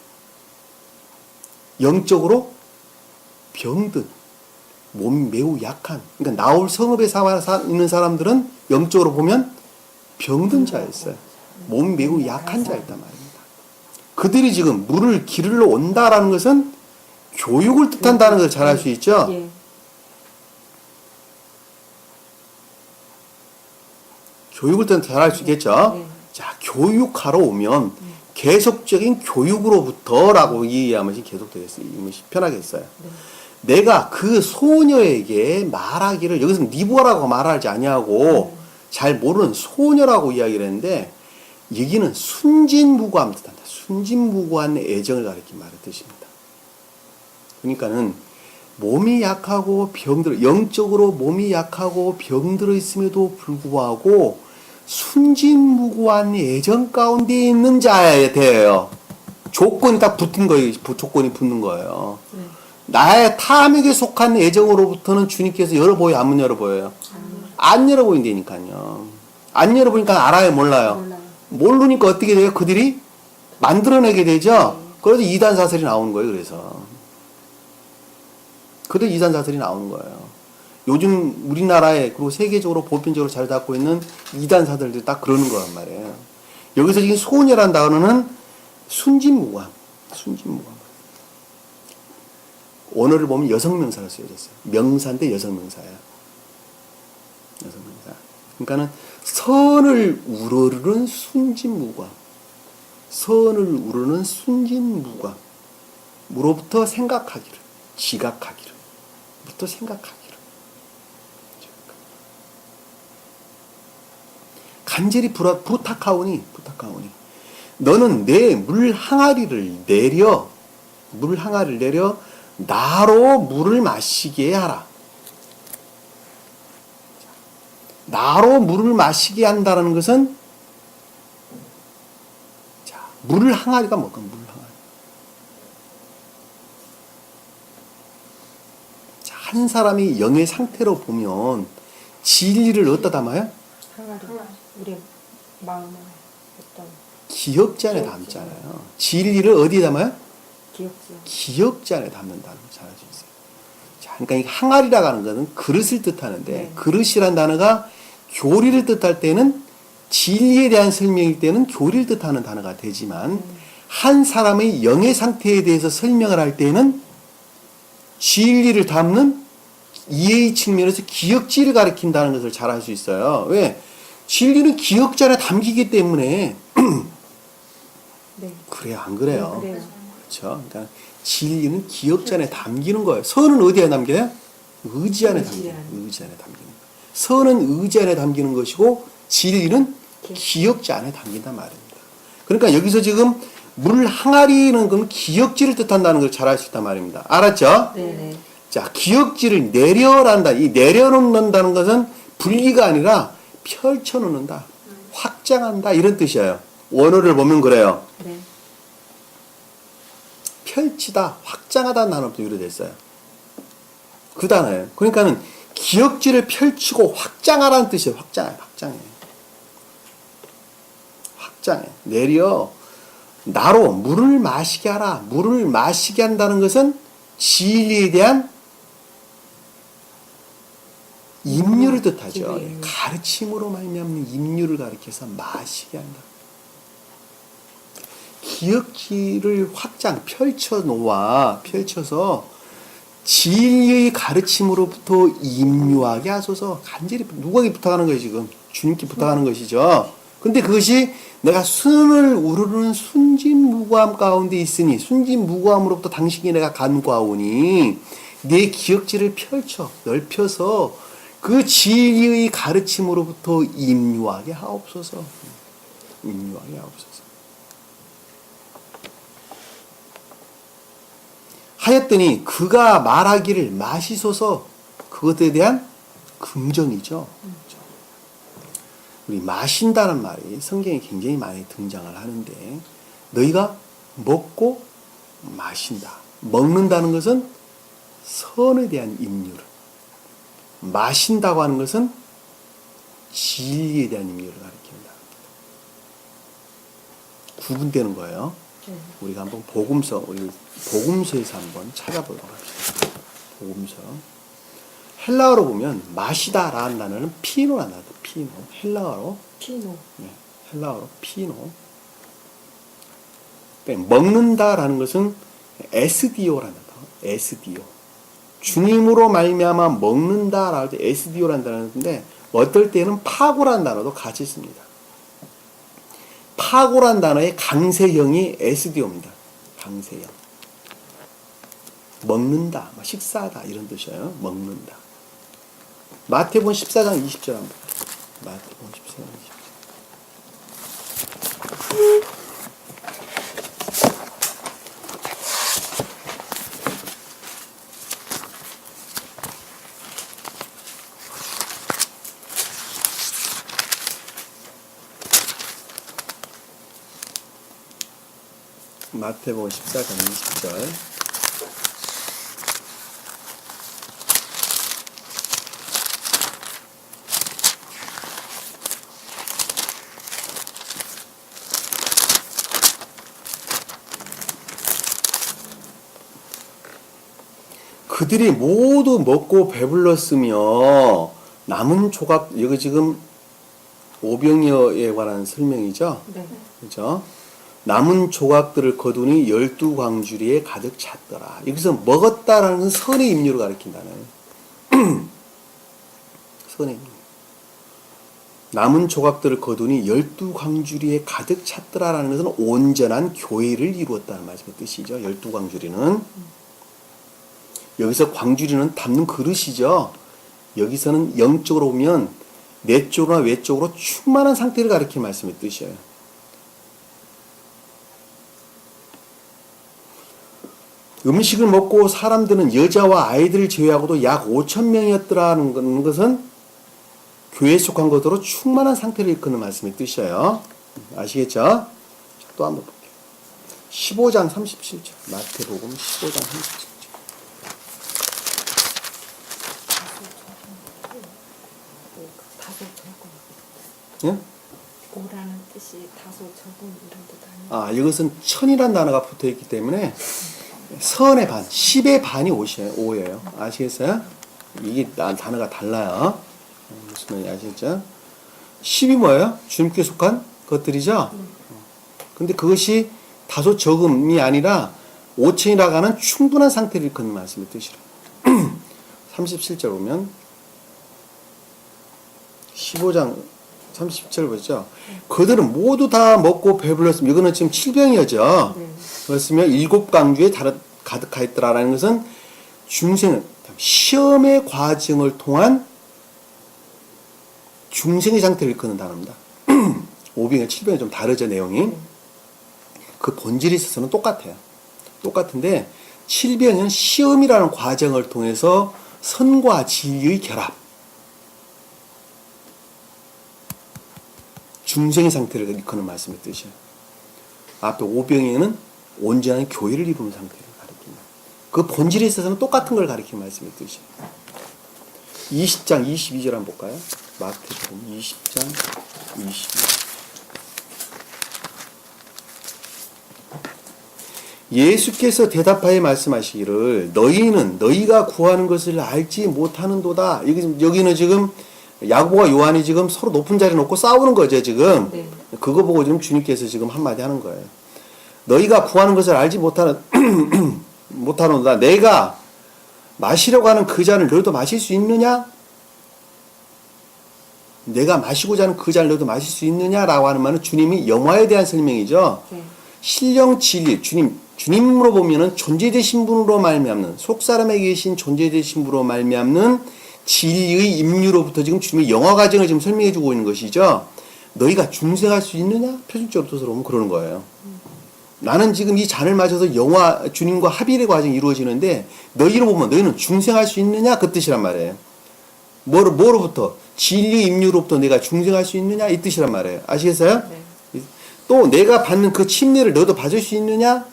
영적으로 병든, 몸이 매우 약한. 그러니까 나홀 성읍에 있는 사람들은 영적으로 보면 병든 자였어요. 몸이 매우 약한 자였단 말입니다. 그들이 지금 물을 기르러 온다라는 것은 교육을 뜻한다는 것을 잘 알 수 있죠. 예. 교육을 더 잘할 수 있겠죠. 네. 자, 교육하러 오면 계속적인 교육으로부터라고 이해하면 계속되겠어요. 편하겠어요. 네. 내가 그 소녀에게 말하기를 여기서 니보라고 말하지 아니하고 잘 모르는 소녀라고 이야기를 했는데 여기는 순진무구함 뜻한다. 순진무구한 애정을 가리킨 말의 뜻입니다. 그러니까는 몸이 약하고 병들어 영적으로 몸이 약하고 병들어 있음에도 불구하고 순진무구한 애정 가운데 있는 자에 대해요. 조건이 딱 붙은 거예요. 조건이 붙는 거예요. 네. 나의 탐욕에 속한 애정으로부터는 주님께서 열어보여요? 안 열어보여요? 안 열어보인다니까요. 안 열어보니까 알아요? 몰라요? 몰라요. 모르니까 어떻게 돼요? 그들이 만들어내게 되죠? 그래서 이단사설이 나오는 거예요. 그래서 이단사설이 나오는 거예요. 요즘 우리나라에 그리고 세계적으로 보편적으로 잘 잡고 있는 이단사들도 딱 그러는 거란 말이에요. 여기서 지금 소녀란 단어는 순진무구함. 원어를 보면 여성명사로 쓰여졌어요. 명사인데 여성명사야. 여성명사. 그러니까는 선을 우러르는 순진무구함. 선을 우러르는 순진무구함. 무로부터 생각하기를, 지각하기를, 부터 생각하기를. 간절히 부탁하오니 너는 내 물 항아리를 내려 나로 물을 마시게 하라. 나로 물을 마시게 한다는 것은 자, 물 항아리가 뭘까? 물 항아리. 자, 한 사람이 영의 상태로 보면 진리를 어디다 담아요? 항아리. 우리 마음에 어떤 기억지 안에 담잖아요. 진리를 어디에 담아요? 기억지요. 기억지 안에 담는다는 걸 잘 알 수 있어요. 자, 그러니까 이 항아리라고 하는 것은 그릇을 뜻하는데 네. 그릇이란 단어가 교리를 뜻할 때는 진리에 대한 설명일 때는 교리를 뜻하는 단어가 되지만 한 사람의 영의 상태에 대해서 설명을 할 때는 진리를 담는 이해의 측면에서 기억지를 가리킨다는 것을 잘 알 수 있어요. 왜? 진리는 기억지 안에 담기기 때문에 네. 그래요, 안 그래요? 네, 그래요. 그렇죠. 그러니까 진리는 기억지 안에 담기는 거예요. 선은 어디에 담겨요? 의지 안에 담기는 거예요. 의지 안에 담기는 거예요. 선은 의지 안에 담기는 것이고 진리는 기억지 안에 담긴단 말입니다. 그러니까 여기서 지금 물 항아리는 그 기억지를 뜻한다는 걸 잘 알 수 있단 말입니다. 알았죠? 네네. 자, 기억지를 내려란다. 이 내려놓는다는 것은 분리가 아니라 펼쳐놓는다. 확장한다. 이런 뜻이에요. 원어를 보면 그래요. 네. 펼치다, 확장하다는 단어부터 유래됐어요. 그 단어예요. 그러니까는 기억지를 펼치고 확장하라는 뜻이에요. 확장해. 내려 나로 물을 마시게 하라. 물을 마시게 한다는 것은 진리에 대한 임류를 뜻하죠. 임류. 가르침으로 말미암는 임류를 가리켜서 마시게 한다. 기억지를 펼쳐서 진리의 가르침으로부터 임류하게 하소서. 간절히 누구에게 부탁하는 거예요, 지금? 주님께 부탁하는 것이죠. 근데 그것이 내가 순을 우르르는 순진무구함 가운데 있으니 순진무구함으로부터 당신이 내가 간구하오니 내 기억지를 넓혀서 그 진리의 가르침으로부터 임류하게 하옵소서. 하였더니 그가 말하기를 마시소서. 그것에 대한 긍정이죠. 우리 마신다는 말이 성경에 굉장히 많이 등장을 하는데 너희가 먹고 마신다. 먹는다는 것은 선에 대한 임류를, 마신다고 하는 것은 진리에 대한 임류를 가리킵니다. 구분되는 거예요. 네. 우리가 한번 복음서에서 한번 찾아보도록 합시다. 복음서. 헬라어로 보면 마시다라는 단어는 피노라는 단어. 피노. 헬라어로. 피노. 네, 헬라어로 피노. 먹는다라는 것은 에스디오라는 단어. 에스디오. 주님으로 말미암아 먹는다라고 할 때 에스디오라는 단어인데 어떨 때는 파고란 단어도 같이 씁니다. 파고란 단어의 강세형이 SDO입니다. 강세형. 먹는다, 식사하다 이런 뜻이에요. 먹는다. 마태복음 14장 20절 한번 볼게요. 마태복음 14장 20절. 마태복음 14장 20절. 그들이 모두 먹고 배불렀으며 남은 조각, 여기 지금 오병이어에 관한 설명이죠. 네. 그죠? 남은 조각들을 거두니 12광주리에 가득 찼더라. 여기서 먹었다라는 건 선의 임류를 가리킨다는. 선의 임류. 남은 조각들을 거두니 12광주리에 가득 찼더라라는 것은 온전한 교회를 이루었다는 말씀의 뜻이죠. 12광주리는. 여기서 광주리는 담는 그릇이죠. 여기서는 영적으로 보면 내적으로나 외적으로 충만한 상태를 가리키는 말씀의 뜻이에요. 음식을 먹고 사람들은 여자와 아이들을 제외하고도 약 5,000명이었더라는 것은 교회에 속한 것으로 충만한 상태를 일컫는 말씀의 뜻이에요. 아시겠죠? 또 한번 볼게요. 15장 37절. 마태복음 15장 37절. 다소 적음. 예? 오라는 뜻이 다소 적음 이런 뜻 아니에요? 이것은 천이라는 단어가 붙어 있기 때문에 선의 반, 10의 반이 5예요. 아시겠어요? 이게 단어가 달라요. 무슨 말인지 아시겠죠? 10이 뭐예요? 주님께 속한 것들이죠? 근데 그것이 다소 적음이 아니라 5천이라고 하는 충분한 상태를 일컫는 말씀의 뜻이라. 37절 보면 15장 37절 보죠. 그들은 모두 다 먹고 배불렀으면 이거는 지금 7병이었죠. 네. 그렇으면 7광주에 가득하 있더라라는 것은 중생, 시험의 과정을 통한 중생의 상태를 일컫는 단어입니다. 5병과 7병이 좀 다르죠, 내용이. 그 본질에 있어서는 똑같아요. 똑같은데 7병은 시험이라는 과정을 통해서 선과 진리의 결합, 중생의 상태를 일컫는 말씀의 뜻이에요. 앞에 5병에는 온전한 교회를 이루는 상태를 가리킵니다. 그 본질에 있어서는 똑같은 걸 가리키는 말씀의 뜻이에요. 20장 22절 한번 볼까요? 마태복음 20장 22절. 예수께서 대답하여 말씀하시기를 너희는 너희가 구하는 것을 알지 못하는도다. 여기는 지금 야고보와 요한이 지금 서로 높은 자리에 놓고 싸우는 거죠, 지금. 네. 그거 보고 지금 주님께서 지금 한마디 하는 거예요. 너희가 구하는 것을 알지 못하는도다. 내가 마시려고 하는 그 잔을 너희도 마실 수 있느냐? 내가 마시고자 하는 그 잔을 너희도 마실 수 있느냐라고 하는 말은 주님이 영화에 대한 설명이죠. 네. 신령 진리, 주님으로 보면은 존재되신 분으로 말미암는, 속사람에 계신 존재되신 분으로 말미암는 진리의 임류로부터 지금 주님의 영화 과정을 지금 설명해 주고 있는 것이죠. 너희가 중생할 수 있느냐? 표준적으로 뜻으로 보면 그러는 거예요. 나는 지금 이 잔을 마셔서 주님과 합일의 과정이 이루어지는데 너희로 보면 너희는 중생할 수 있느냐? 그 뜻이란 말이에요. 뭐로부터? 진리 임류로부터 내가 중생할 수 있느냐? 이 뜻이란 말이에요. 아시겠어요? 네. 또 내가 받는 그 침례를 너도 받을 수 있느냐?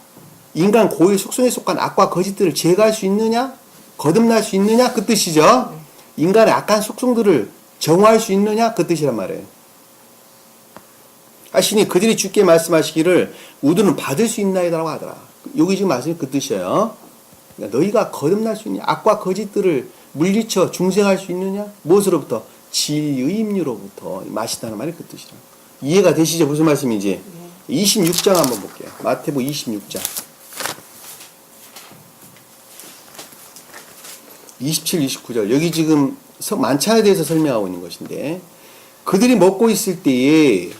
인간 고유 속성에 속한 악과 거짓들을 제거할 수 있느냐? 거듭날 수 있느냐? 그 뜻이죠. 네. 인간의 악한 속성들을 정화할 수 있느냐? 그 뜻이란 말이에요. 하시니 그들이 주께 말씀하시기를 우두는 받을 수 있나이다라고 하더라. 여기 지금 말씀이 그 뜻이에요. 그러니까 너희가 거듭날 수 있느냐? 악과 거짓들을 물리쳐 중생할 수 있느냐? 무엇으로부터? 진리의 임류로부터 마시다는 말이 그 뜻이라. 이해가 되시죠? 무슨 말씀인지? 네. 26장 한번 볼게요. 마태복음 26장. 27, 29절. 여기 지금 만찬에 대해서 설명하고 있는 것인데 그들이 먹고 있을 때에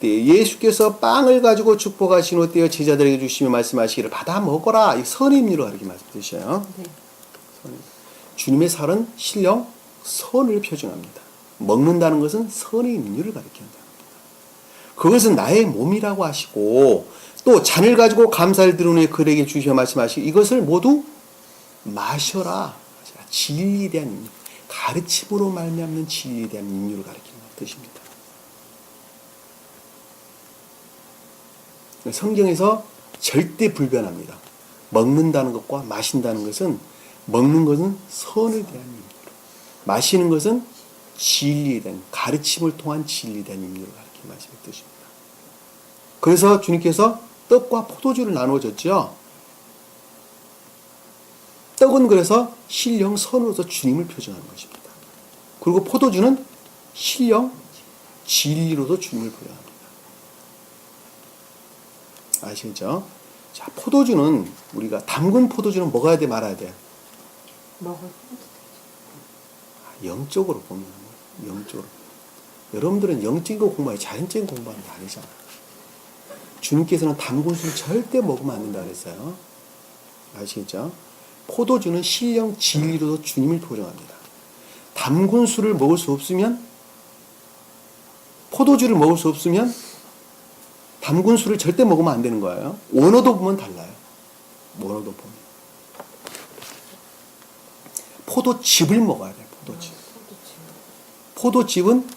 예수께서 빵을 가지고 축복하신 후 떼어 제자들에게 주시며 말씀하시기를 받아 먹어라. 이 선의 임무로 이렇게 말씀드리셔요. 네. 주님의 살은 신령 선을 표정합니다. 먹는다는 것은 선의 임무를 가리킨다. 그것은 나의 몸이라고 하시고 또 잔을 가지고 감사를 드린 후에 그에게 주시며 말씀하시고 이것을 모두 마셔라. 진리에 대한 임무. 가르침으로 말미암는 진리에 대한 임무를 가리키는 뜻입니다. 성경에서 절대 불변합니다. 먹는다는 것과 마신다는 것은 먹는 것은 선에 대한 임무로 마시는 것은 진리에 대한 가르침을 통한 진리에 대한 임무를 가리키는 말씀의 뜻입니다. 그래서 주님께서 떡과 포도주를 나누어줬죠. 떡은 그래서 신령 선으로서 주님을 표정하는 것입니다. 그리고 포도주는 신령 진리로서 주님을 표현합니다. 아시겠죠? 자, 포도주는 우리가 담근 포도주는 먹어야 돼 말아야 돼? 영적으로 보면 영적으로. 여러분들은 영적인 거 공부하니 자연적인 공부하는 게 아니잖아. 주님께서는 담근 술을 절대 먹으면 안 된다 그랬어요. 아시겠죠? 포도주는 신령 진리로서 주님을 표정합니다. 담근 술을 먹을 수 없으면 포도주를 먹을 수 없으면 담근 술을 절대 먹으면 안 되는 거예요. 원어도 보면 달라요. 원어도 보면. 포도즙을 먹어야 돼요. 포도즙. 포도즙은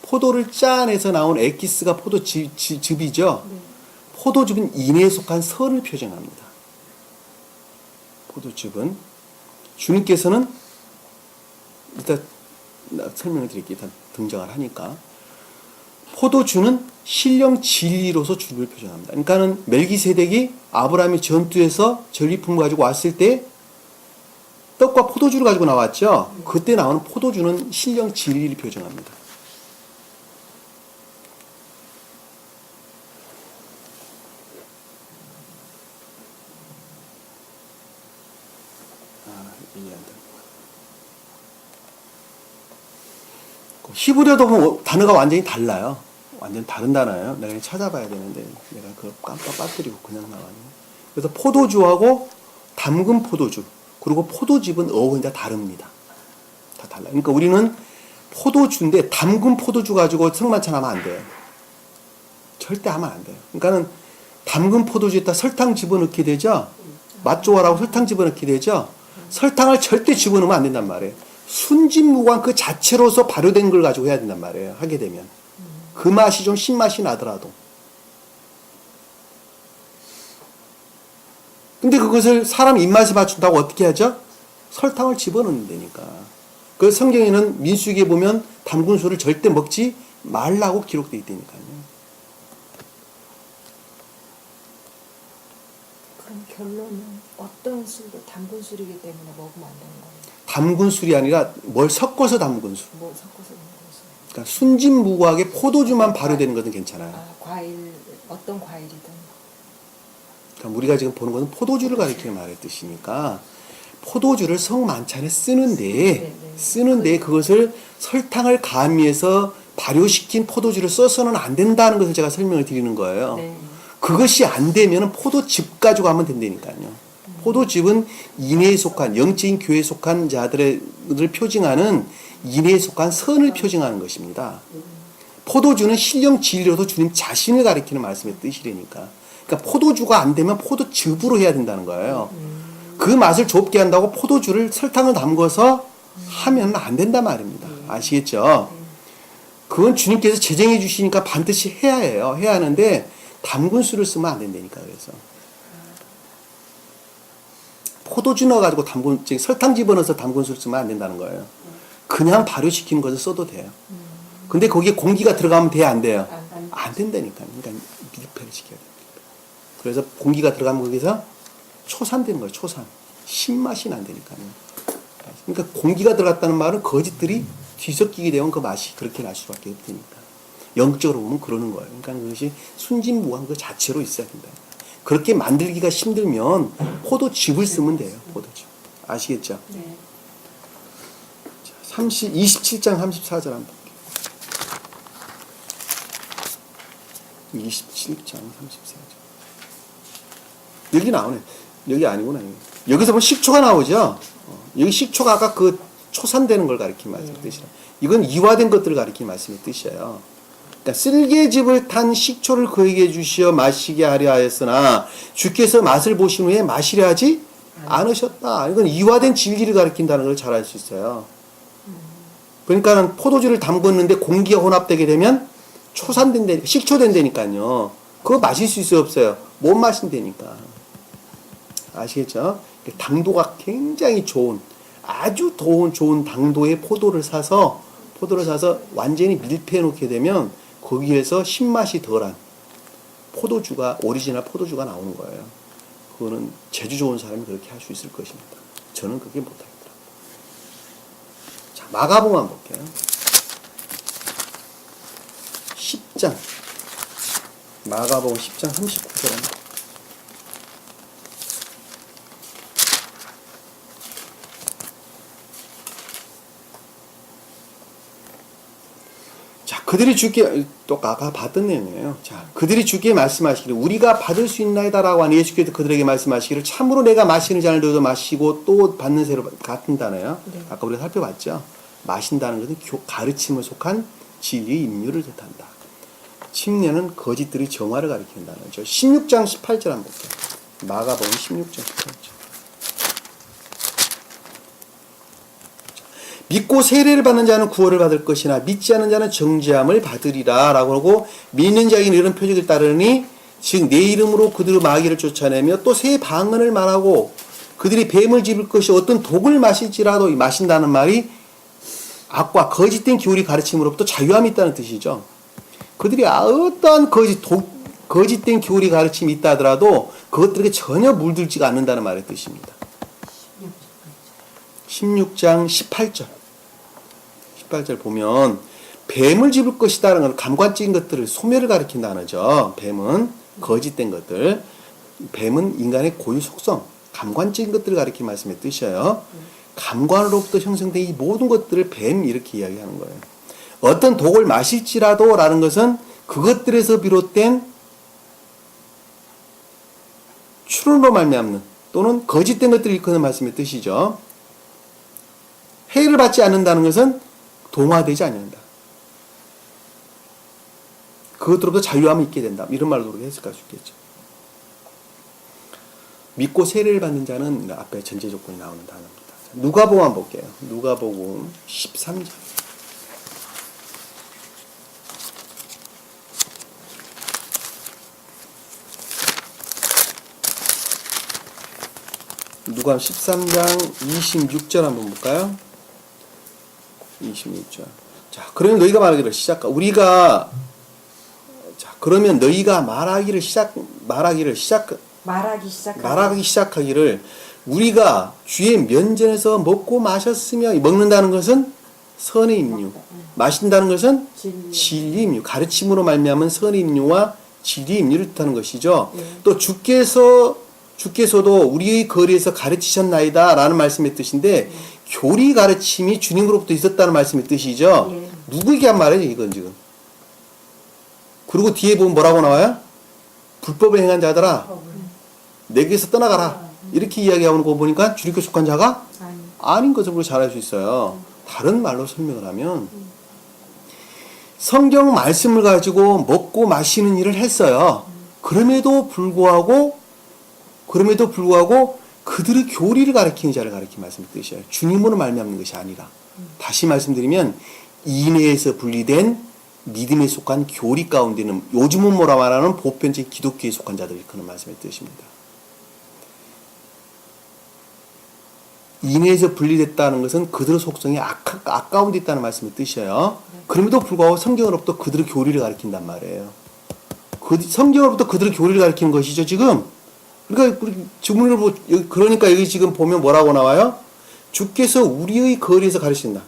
포도를 짜내서 나온 엑기스가 포도즙이죠. 네. 포도즙은 인에 속한 선을 표정합니다. 포도즙은 주님께서는 일단 설명을 드릴게요. 일단 등장을 하니까 포도주는 신령 진리로서 주님을 표현합니다. 그러니까는 멜기세덱이 아브라함의 전투에서 전리품 가지고 왔을 때 떡과 포도주를 가지고 나왔죠. 그때 나오는 포도주는 신령 진리를 표정합니다. 히브리어도 보면 단어가 완전히 달라요. 완전 다른 단어예요. 내가 찾아봐야 되는데 내가 그걸 깜빡 빠뜨리고 그냥 나왔네. 그래서 포도주하고 담근 포도주 그리고 포도즙은 어원이 다 다릅니다. 다 달라요. 그러니까 우리는 포도주인데 담근 포도주 가지고 성만찬 하면 안 돼요. 절대 하면 안 돼요. 그러니까는 담근 포도주에다 설탕 집어넣게 되죠. 맛 좋아라고 설탕 집어넣게 되죠. 설탕을 절대 집어넣으면 안 된단 말이에요. 순진무관 그 자체로서 발효된 걸 가지고 해야 된단 말이에요. 하게 되면. 그 맛이 좀 신맛이 나더라도. 근데 그것을 사람 입맛에 맞춘다고 어떻게 하죠? 설탕을 집어넣는 데니까. 그 성경에는 민수기에 보면 담근 술을 절대 먹지 말라고 기록되어 있다니까요. 그럼 결론은 어떤 술도 담근 술이기 때문에 먹으면 안 되는 거예요? 담근 술이 아니라 뭘 섞어서 담근 술. 뭘 섞어서 먹는 술? 그러니까 순진무구하게 포도주만 발효되는 것은 괜찮아요. 과일 어떤 과일이든. 그러니까 우리가 지금 보는 것은 포도주를 가리키는 말의 뜻이니까 포도주를 성만찬에 쓰는데 그것을 설탕을 가미해서 발효시킨 포도주를 써서는 안 된다는 것을 제가 설명을 드리는 거예요. 네. 그것이 안 되면 포도즙 가지고 하면 된다니까요. 포도즙은 인해에 속한 영적인 교회에 속한 자들을 표징하는 인해에 속한 선을 표징하는 것입니다. 포도주는 신령 진리로서 주님 자신을 가리키는 말씀의 뜻이라니까. 그러니까 포도주가 안 되면 포도즙으로 해야 된다는 거예요. 그 맛을 좁게 한다고 포도주를 설탕을 담궈서 하면 안 된단 말입니다. 아시겠죠? 그건 주님께서 제정해 주시니까 반드시 해야 해요. 해야 하는데 담근 술을 쓰면 안 된다니까. 그래서 포도주 넣어가지고 설탕 집어넣어서 담근 술 쓰면 안 된다는 거예요. 그냥 발효시키는 것을 써도 돼요. 근데 거기에 공기가 들어가면 돼야 안 돼요? 안 된다니까요. 그러니까 밀폐를 시켜야 돼요. 그래서 공기가 들어가면 거기서 초산되는 거예요. 초산. 신맛이 난다니까요. 그러니까 공기가 들어갔다는 말은 거짓들이 뒤섞이게 되면 그 맛이 그렇게 날 수밖에 없으니까. 영적으로 보면 그러는 거예요. 그러니까 그것이 순진무한 그 자체로 있어야 된다. 그렇게 만들기가 힘들면 포도즙을 쓰면 돼요. 포도즙. 아시겠죠? 네. 자, 27장 34절 한번 볼게요. 27장 34절. 여기 나오네. 여기 아니구나. 여기서 보면 식초가 나오죠. 여기 식초가 아까 그 초산되는 걸 가리키는 말씀의 뜻이라. 이건 이화된 것들을 가리키는 말씀의 뜻이에요. 그러니까 쓸개즙을 탄 식초를 그에게 주시어 마시게 하려 하였으나 주께서 맛을 보신 후에 마시려 하지 않으셨다. 이건 이화된 진리를 가리킨다는 걸 잘 알 수 있어요. 그러니까 포도주를 담궜는데 공기가 혼합되게 되면 초산된다니까, 식초된다니까요. 그거 마실 수 있어요, 없어요? 못 마신다니까. 아시겠죠? 당도가 굉장히 좋은, 아주 좋은 당도의 포도를 사서 완전히 밀폐해 놓게 되면 거기에서 신맛이 덜한 포도주가, 오리지널 포도주가 나오는 거예요. 그거는 재주 좋은 사람이 그렇게 할 수 있을 것입니다. 저는 그게 못하겠더라고요. 자, 마가복음 볼게요. 10장. 마가복음 10장 39절. 그들이 주께, 또 아까 봤던 내용이에요. 자, 그들이 주께 말씀하시기를 우리가 받을 수 있나이다라고 하는 예수께서 그들에게 말씀하시기를 참으로 내가 마시는 잔을 너희도 마시고 또 받는 새로 같은 단어예요. 네. 아까 우리가 살펴봤죠. 마신다는 것은 가르침을 속한 진리의 임류를 뜻한다. 침례는 거짓들의 정화를 가리키는 단어죠. 16장 18절 한번 볼게요. 마가복음 16장 18절. 믿고 세례를 받는 자는 구원을 받을 것이나 믿지 않는 자는 정죄함을 받으리라 라고 하고 믿는 자에게는 이런 표적을 따르니 즉 내 이름으로 그들의 마귀를 쫓아내며 또 새 방언을 말하고 그들이 뱀을 집을 것이 어떤 독을 마실지라도 마신다는 말이 악과 거짓된 교리 가르침으로부터 자유함이 있다는 뜻이죠. 그들이 어떤 거짓된 교리 가르침이 있다 하더라도 그것들에게 전혀 물들지가 않는다는 말의 뜻입니다. 16장 18절. 18절 보면 뱀을 집을 것이다라는 건 감관적인 것들을 소멸을 가리킨다 하죠. 뱀은 거짓된 것들. 뱀은 인간의 고유 속성, 감관적인 것들을 가리키는 말씀의 뜻이에요. 감관으로부터 형성된 이 모든 것들을 뱀 이렇게 이야기하는 거예요. 어떤 독을 마실지라도 라는 것은 그것들에서 비롯된 추론으로 말미암는 또는 거짓된 것들을 일컫는 말씀의 뜻이죠. 해를 받지 않는다는 것은 동화되지 않는다. 그것으로부터 자유함이 있게 된다. 이런 말로 우리가 해석할 수 있겠죠. 믿고 세례를 받는 자는 앞에 전제 조건이 나오는 단어입니다. 누가복음 한번 볼게요. 누가복음 13장. 누가복음 13장 26절 한번 볼까요? 26절. 자, 그러면 너희가 말하기를 그러면 너희가 말하기 시작하기를 우리가 주의 면전에서 먹고 마셨으며 먹는다는 것은 선의 임류, 마신다는 것은 진리 임류, 가르침으로 말미암은 선의 임류와 진리 임류를 뜻하는 것이죠. 또 주께서도 우리의 거리에서 가르치셨나이다 라는 말씀의 뜻인데 교리 가르침이 주님으로부터 있었다는 말씀의 뜻이죠. 누구에게 한 말이에요 이건 지금. 그리고 뒤에 보면 뭐라고 나와요? 불법을 행한 자들아 내게서 떠나가라 이렇게 이야기하는 거 보니까 주님께 속한 자가 아닌 것을 우리가 잘 알 수 있어요. 다른 말로 설명을 하면 성경 말씀을 가지고 먹고 마시는 일을 했어요. 그럼에도 불구하고 그들의 교리를 가리키는 자를 가리키는 말씀의 뜻이에요. 주님으로 말미암는 것이 아니라. 다시 말씀드리면 인해에서 분리된 믿음에 속한 교리 가운데는 요즘은 뭐라 말하는 보편적인 기독교에 속한 자들이 그런 말씀의 뜻입니다. 인해에서 분리됐다는 것은 그들의 속성이 악 가운데 있다는 말씀의 뜻이에요. 그럼에도 불구하고 성경으로부터 그들의 교리를 가리킨단 말이에요. 성경으로부터 그들의 교리를 가리키는 것이죠 지금. 그러니까 여기 지금 보면 뭐라고 나와요? 주께서 우리의 거리에서 가르친다.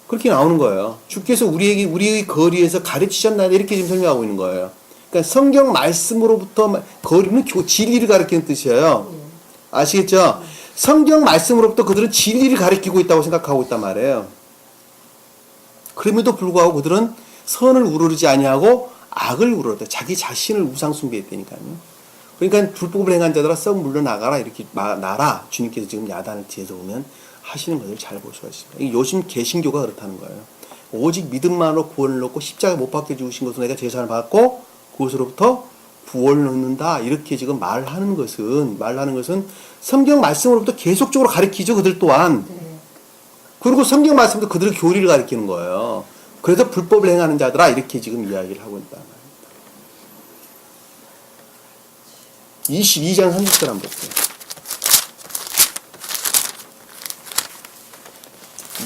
그렇게 나오는 거예요. 주께서 우리의 거리에서 가르치셨나 이렇게 지금 설명하고 있는 거예요. 그러니까 성경 말씀으로부터 거리는 진리를 가리키는 뜻이에요. 아시겠죠? 성경 말씀으로부터 그들은 진리를 가리키고 있다고 생각하고 있단 말이에요. 그럼에도 불구하고 그들은 선을 우러르지 아니하고 악을 우러르다. 자기 자신을 우상 숭배했다니까요. 그러니까 불법을 행한 자들아 썩 물러나가라 이렇게 나라 주님께서 지금 야단을 뒤에서 보면 하시는 것을 잘 볼 수가 있습니다. 요즘 개신교가 그렇다는 거예요. 오직 믿음만으로 구원을 얻고 십자가에 못 박혀 죽으신 것으로 내가 제사를 받고 그것으로부터 구원을 얻는다 이렇게 지금 말하는 것은 성경 말씀으로부터 계속적으로 가르치죠. 그들 또한. 네. 그리고 성경 말씀도 그들의 교리를 가리키는 거예요. 그래서 불법을 행하는 자들아 이렇게 지금 이야기를 하고 있다. 22장 30절 한번 볼게요.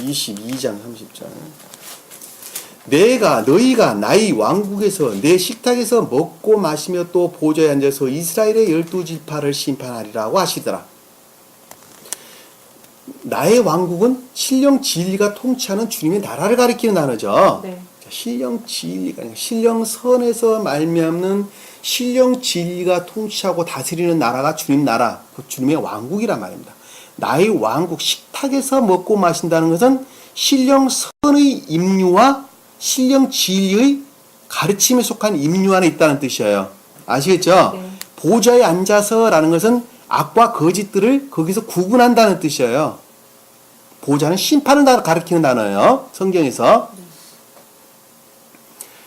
22장 30절. 너희가 나의 왕국에서 내 식탁에서 먹고 마시며 또 보좌에 앉아서 이스라엘의 12지파를 심판하리라고 하시더라. 나의 왕국은 신령 진리가 통치하는 주님의 나라를 가리키는 단어죠. 네. 신령 진리가 아니라 신령 선에서 말미암는 신령 진리가 통치하고 다스리는 나라가 주님 나라, 그 주님의 왕국이란 말입니다. 나의 왕국 식탁에서 먹고 마신다는 것은 신령 선의 임류와 신령 진리의 가르침에 속한 임류 안에 있다는 뜻이에요. 아시겠죠? 네. 보좌에 앉아서라는 것은 악과 거짓들을 거기서 구분한다는 뜻이에요. 보좌는 심판을 가리키는 단어예요. 성경에서.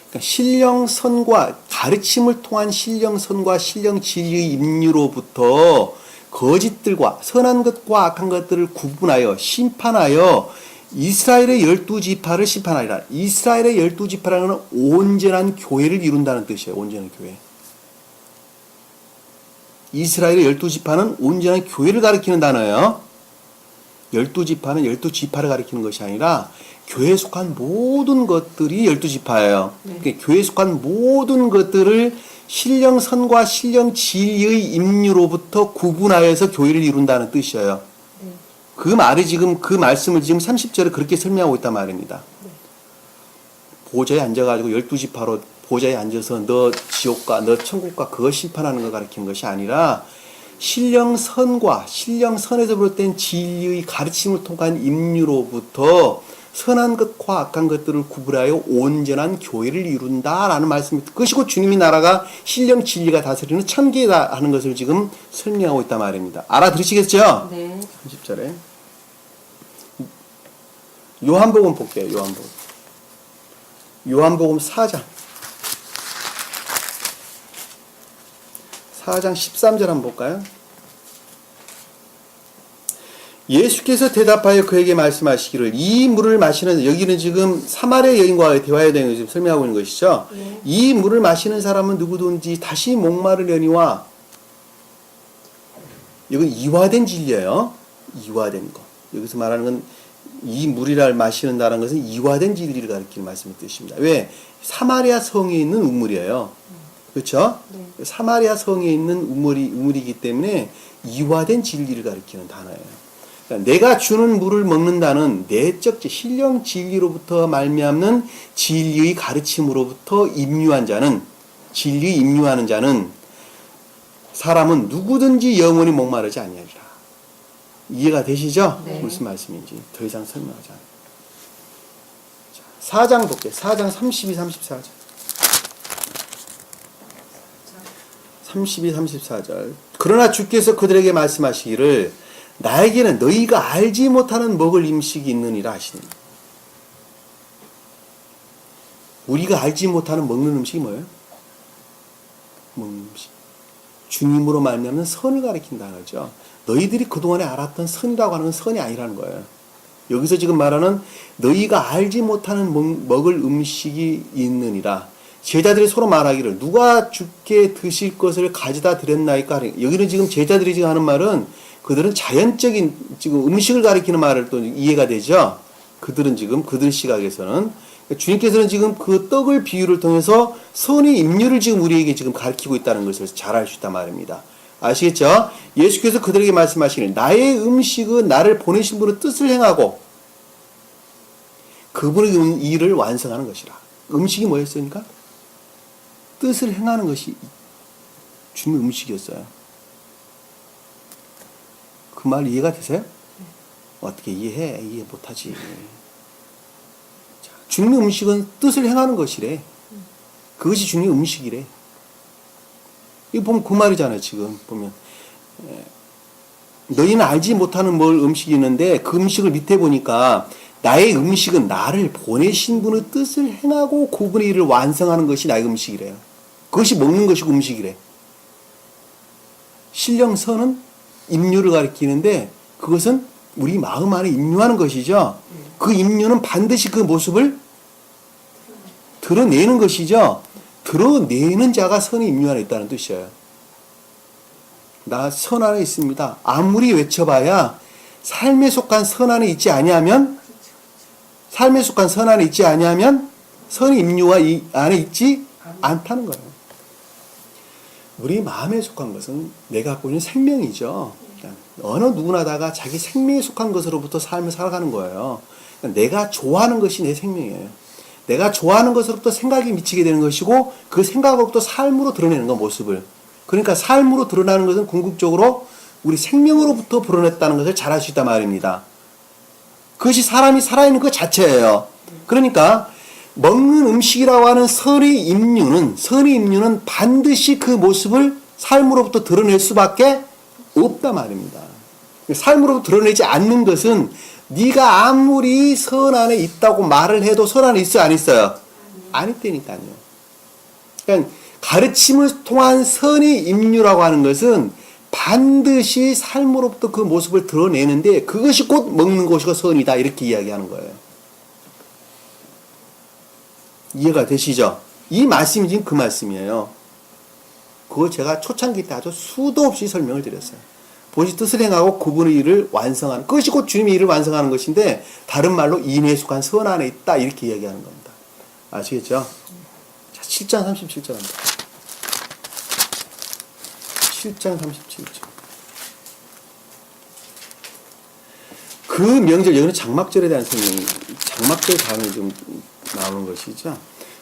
그러니까 신령선과 가르침을 통한 신령선과 신령 진리의 임류로부터 거짓들과 선한 것과 악한 것들을 구분하여 심판하여 이스라엘의 12지파를 심판하리라. 이스라엘의 12지파라는 것은 온전한 교회를 이룬다는 뜻이에요. 온전한 교회. 이스라엘의 12지파는 온전한 교회를 가리키는 단어예요. 12지파는 12지파를 가리키는 것이 아니라 교회에 속한 모든 것들이 12지파예요. 네. 그러니까 교회에 속한 모든 것들을 신령선과 신령 진리의 임류로부터 구분하여서 교회를 이룬다는 뜻이에요. 네. 그 말이 지금 그 말씀을 지금 30절에 그렇게 설명하고 있단 말입니다. 네. 보좌에 앉아가지고 12지파로 보좌에 앉아서 너 지옥과 너 천국과 그거 심판하는 거 가리키는 것이 아니라 신령선과 신령선에서 비롯된 진리의 가르침을 통한 임류로부터 선한 것과 악한 것들을 구분하여 온전한 교회를 이룬다라는 말씀입니다. 그것이고 주님의 나라가 신령 진리가 다스리는 천계다 하는 것을 지금 설명하고 있단 말입니다. 알아들으시겠죠? 네. 30절에 요한복음 볼게요. 요한복음 4장 13절 한번 볼까요? 예수께서 대답하여 그에게 말씀하시기를 이 물을 마시는 여기는 지금 사마리아 여인과 대화에 대한 것을 설명하고 있는 것이죠. 네. 이 물을 마시는 사람은 누구든지 다시 목마르려니와 이건 이화된 진리예요. 이화된 거. 여기서 말하는 건 이 물이라 마시는다는 것은 이화된 진리를 가리키는 말씀의 뜻입니다. 왜? 사마리아 성에 있는 우물이에요. 그렇죠? 네. 사마리아 성에 있는 우물이기 때문에 이화된 진리를 가리키는 단어예요. 그러니까 내가 주는 물을 먹는다는 내적 신령 진리로부터 말미암는 진리의 가르침으로부터 임류한 자는 진리 임류하는 자는 사람은 누구든지 영원히 목마르지 아니하리라. 이해가 되시죠? 네. 무슨 말씀인지 더 이상 설명하지 않아요. 4장 볼게요. 4장 32, 34절. 32, 34절. 그러나 주께서 그들에게 말씀하시기를 나에게는 너희가 알지 못하는 먹을 음식이 있느니라 하시니. 우리가 알지 못하는 먹는 음식이 뭐예요? 먹는 음식. 주님으로 말미암는 선을 가리킨다는 거죠. 너희들이 그동안에 알았던 선이라고 하는 건 선이 아니라는 거예요. 여기서 지금 말하는 너희가 알지 못하는 먹을 음식이 있느니라. 제자들이 서로 말하기를 누가 주께 드실 것을 가져다 드렸나이까. 여기는 지금 제자들이 지금 하는 말은 그들은 자연적인 지금 음식을 가리키는 말을 또 이해가 되죠. 그들은 지금 그들 시각에서는 주님께서는 지금 그 떡을 비유를 통해서 선의 임류를 지금 우리에게 지금 가르치고 있다는 것을 잘 알 수 있단 말입니다. 아시겠죠? 예수께서 그들에게 말씀하시는 나의 음식은 나를 보내신 분의 뜻을 행하고 그분의 일을 완성하는 것이라. 음식이 뭐였습니까? 뜻을 행하는 것이 주님의 음식이었어요. 그 말 이해가 되세요? 어떻게 이해해? 이해 못하지. 자, 주님의 음식은 뜻을 행하는 것이래. 그것이 주님의 음식이래. 이거 보면 그 말이잖아요. 지금 보면 너희는 알지 못하는 뭘 음식이 있는데 그 음식을 밑에 보니까 나의 음식은 나를 보내신 분의 뜻을 행하고 그분의 일을 완성하는 것이 나의 음식이래요. 그것이 먹는 것이고 음식이래. 신령선은 임류를 가리키는데 그것은 우리 마음 안에 임류하는 것이죠. 그 임류는 반드시 그 모습을 드러내는 것이죠. 드러내는 자가 선의 임류 안에 있다는 뜻이에요. 나 선 안에 있습니다. 아무리 외쳐봐야 삶에 속한 선 안에 있지 아니하면 삶에 속한 선 안에 있지 아니하면 선의 임류가 이 안에 있지 않다는 거예요. 우리 마음에 속한 것은 내가 갖고 있는 생명이죠. 그러니까 어느 누구나다가 자기 생명에 속한 것으로부터 삶을 살아가는 거예요. 그러니까 내가 좋아하는 것이 내 생명이에요. 내가 좋아하는 것으로부터 생각이 미치게 되는 것이고 그 생각으로부터 삶으로 드러내는 거 모습을. 그러니까 삶으로 드러나는 것은 궁극적으로 우리 생명으로부터 불어냈다는 것을 잘 알 수 있단 말입니다. 그것이 사람이 살아있는 것 자체예요. 그러니까 먹는 음식이라고 하는 선의 임류는 반드시 그 모습을 삶으로부터 드러낼 수밖에 없단 말입니다. 삶으로부터 드러내지 않는 것은 네가 아무리 선 안에 있다고 말을 해도 선 안에 있어요, 안 있어요? 안 있다니까요. 그러니까 가르침을 통한 선의 임류라고 하는 것은 반드시 삶으로부터 그 모습을 드러내는데 그것이 곧 먹는 것이고 선이다 이렇게 이야기하는 거예요. 이해가 되시죠? 이 말씀이 지금 그 말씀이에요. 그걸 제가 초창기 때 아주 수도 없이 설명을 드렸어요. 보시 뜻을 행하고 그분의 일을 완성하는 그것이 곧 주님의 일을 완성하는 것인데 다른 말로 인에 속한 선 안에 있다 이렇게 이야기하는 겁니다. 아시겠죠? 자, 7장 37절입니다. 7장 37절. 그 명절, 여기는 장막절에 대한 설명이, 장막절 다음에 좀 나오는 것이죠.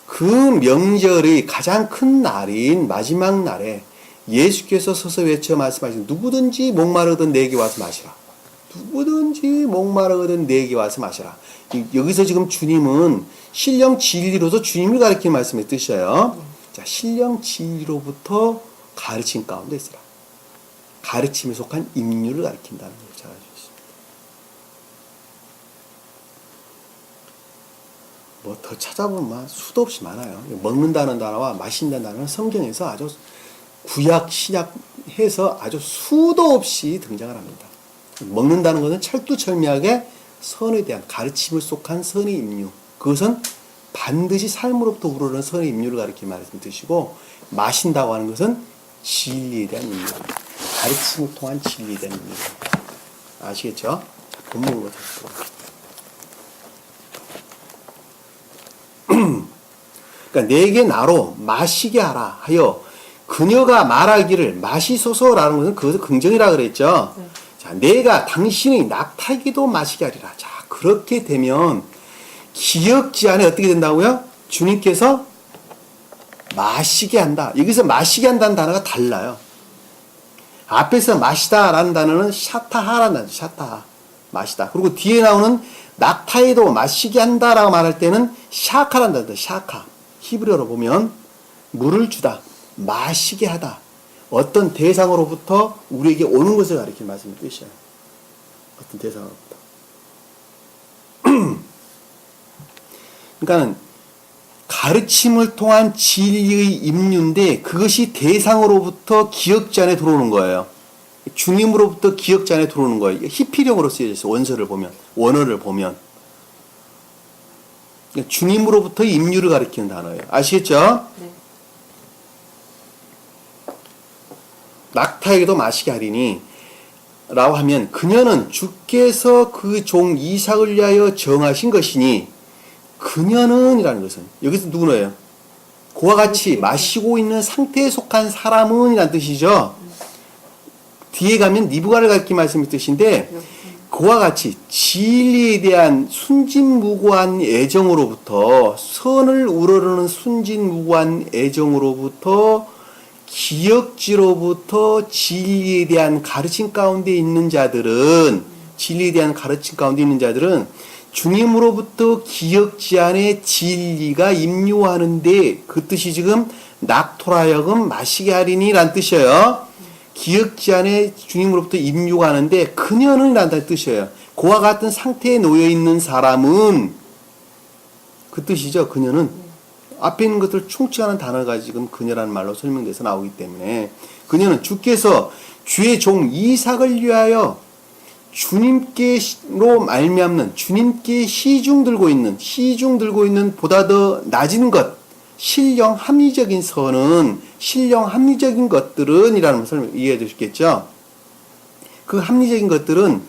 그 명절의 가장 큰 날인 마지막 날에 예수께서 서서 외쳐 말씀하신 누구든지 목마르거든 내게 와서 마시라. 누구든지 목마르거든 내게 와서 마시라. 여기서 지금 주님은 신령 진리로서 주님을 가리키는 말씀의 뜻이에요. 자, 신령 진리로부터 가르침 가운데 있으라. 가르침에 속한 임류를 가리킨다는 걸 잘 알수 있습니다. 뭐 더 찾아보면 수도 없이 많아요. 먹는다는 단어와 마신다는 단어는 성경에서 아주 구약, 신약 해서 아주 수도 없이 등장을 합니다. 먹는다는 것은 철두철미하게 선에 대한 가르침을 속한 선의 임류. 그것은 반드시 삶으로부터 우러르는 선의 임류를 가리키는 말씀 뜻이고 마신다고 하는 것은 진리에 대한 임류. 가르침을 통한 진리에 대한 임류. 아시겠죠? 자, 본문으로 다시 돌아갑니다. 그러니까 내게 나로 마시게 하라 하여 그녀가 말하기를 마시소서라는 것은 그것을 긍정이라 그랬죠. 자, 내가 당신의 낙타기도 마시게 하리라. 자, 그렇게 되면 기억지 안에 어떻게 된다고요? 주님께서 마시게 한다. 여기서 마시게 한다는 단어가 달라요. 앞에서 마시다라는 단어는 샤타하라는 단어, 샤타하. 마시다. 그리고 뒤에 나오는 낙타에도 마시게 한다라고 말할 때는 샤카라는 단어, 샤카. 히브리어로 보면 물을 주다, 마시게 하다. 어떤 대상으로부터 우리에게 오는 것을 가리키는 말씀의 뜻이에요. 어떤 대상으로부터. 그러니까 가르침을 통한 진리의 임류인데 그것이 대상으로부터 기억지 안에 들어오는 거예요. 주님으로부터 기억지 안에 들어오는 거예요. 히피령으로 쓰여져 있어요. 원어를 보면. 주님으로부터 임류를 가리키는 단어예요. 아시겠죠? 네. 낙타에게도 마시게 하리니 라고 하면 그녀는 주께서 그 종 이삭을 위하여 정하신 것이니 그녀는 이라는 것은 여기서 누구예요? 그와 같이 마시고 있는 상태에 속한 사람은 이라는 뜻이죠. 뒤에 가면 니부가를 가리키는 말씀의 뜻인데 그와 같이 진리에 대한 순진무구한 애정으로부터 선을 우러르는 순진무구한 애정으로부터 기역지로부터 진리에 대한 가르침 가운데 있는 자들은 진리에 대한 가르침 가운데 있는 자들은 주님으로부터 기역지 안에 진리가 임요하는데 그 뜻이 지금 낙토라여금 마시게 하리니 란 뜻이에요. 기역지 안에 주님으로부터 임요가 하는데 그녀는 이란다는 뜻이에요. 그와 같은 상태에 놓여 있는 사람은 그 뜻이죠. 그녀는 앞에 있는 것들 충칭하는 단어가 지금 그녀라는 말로 설명돼서 나오기 때문에 그녀는 주께서 주의 종 이삭을 위하여 주님께로 말미암는 주님께 시중 들고 있는 보다 더 낮은 것 신령 합리적인 선은 신령 합리적인 것들은 이라는 설명 이해해 주시겠죠? 그 합리적인 것들은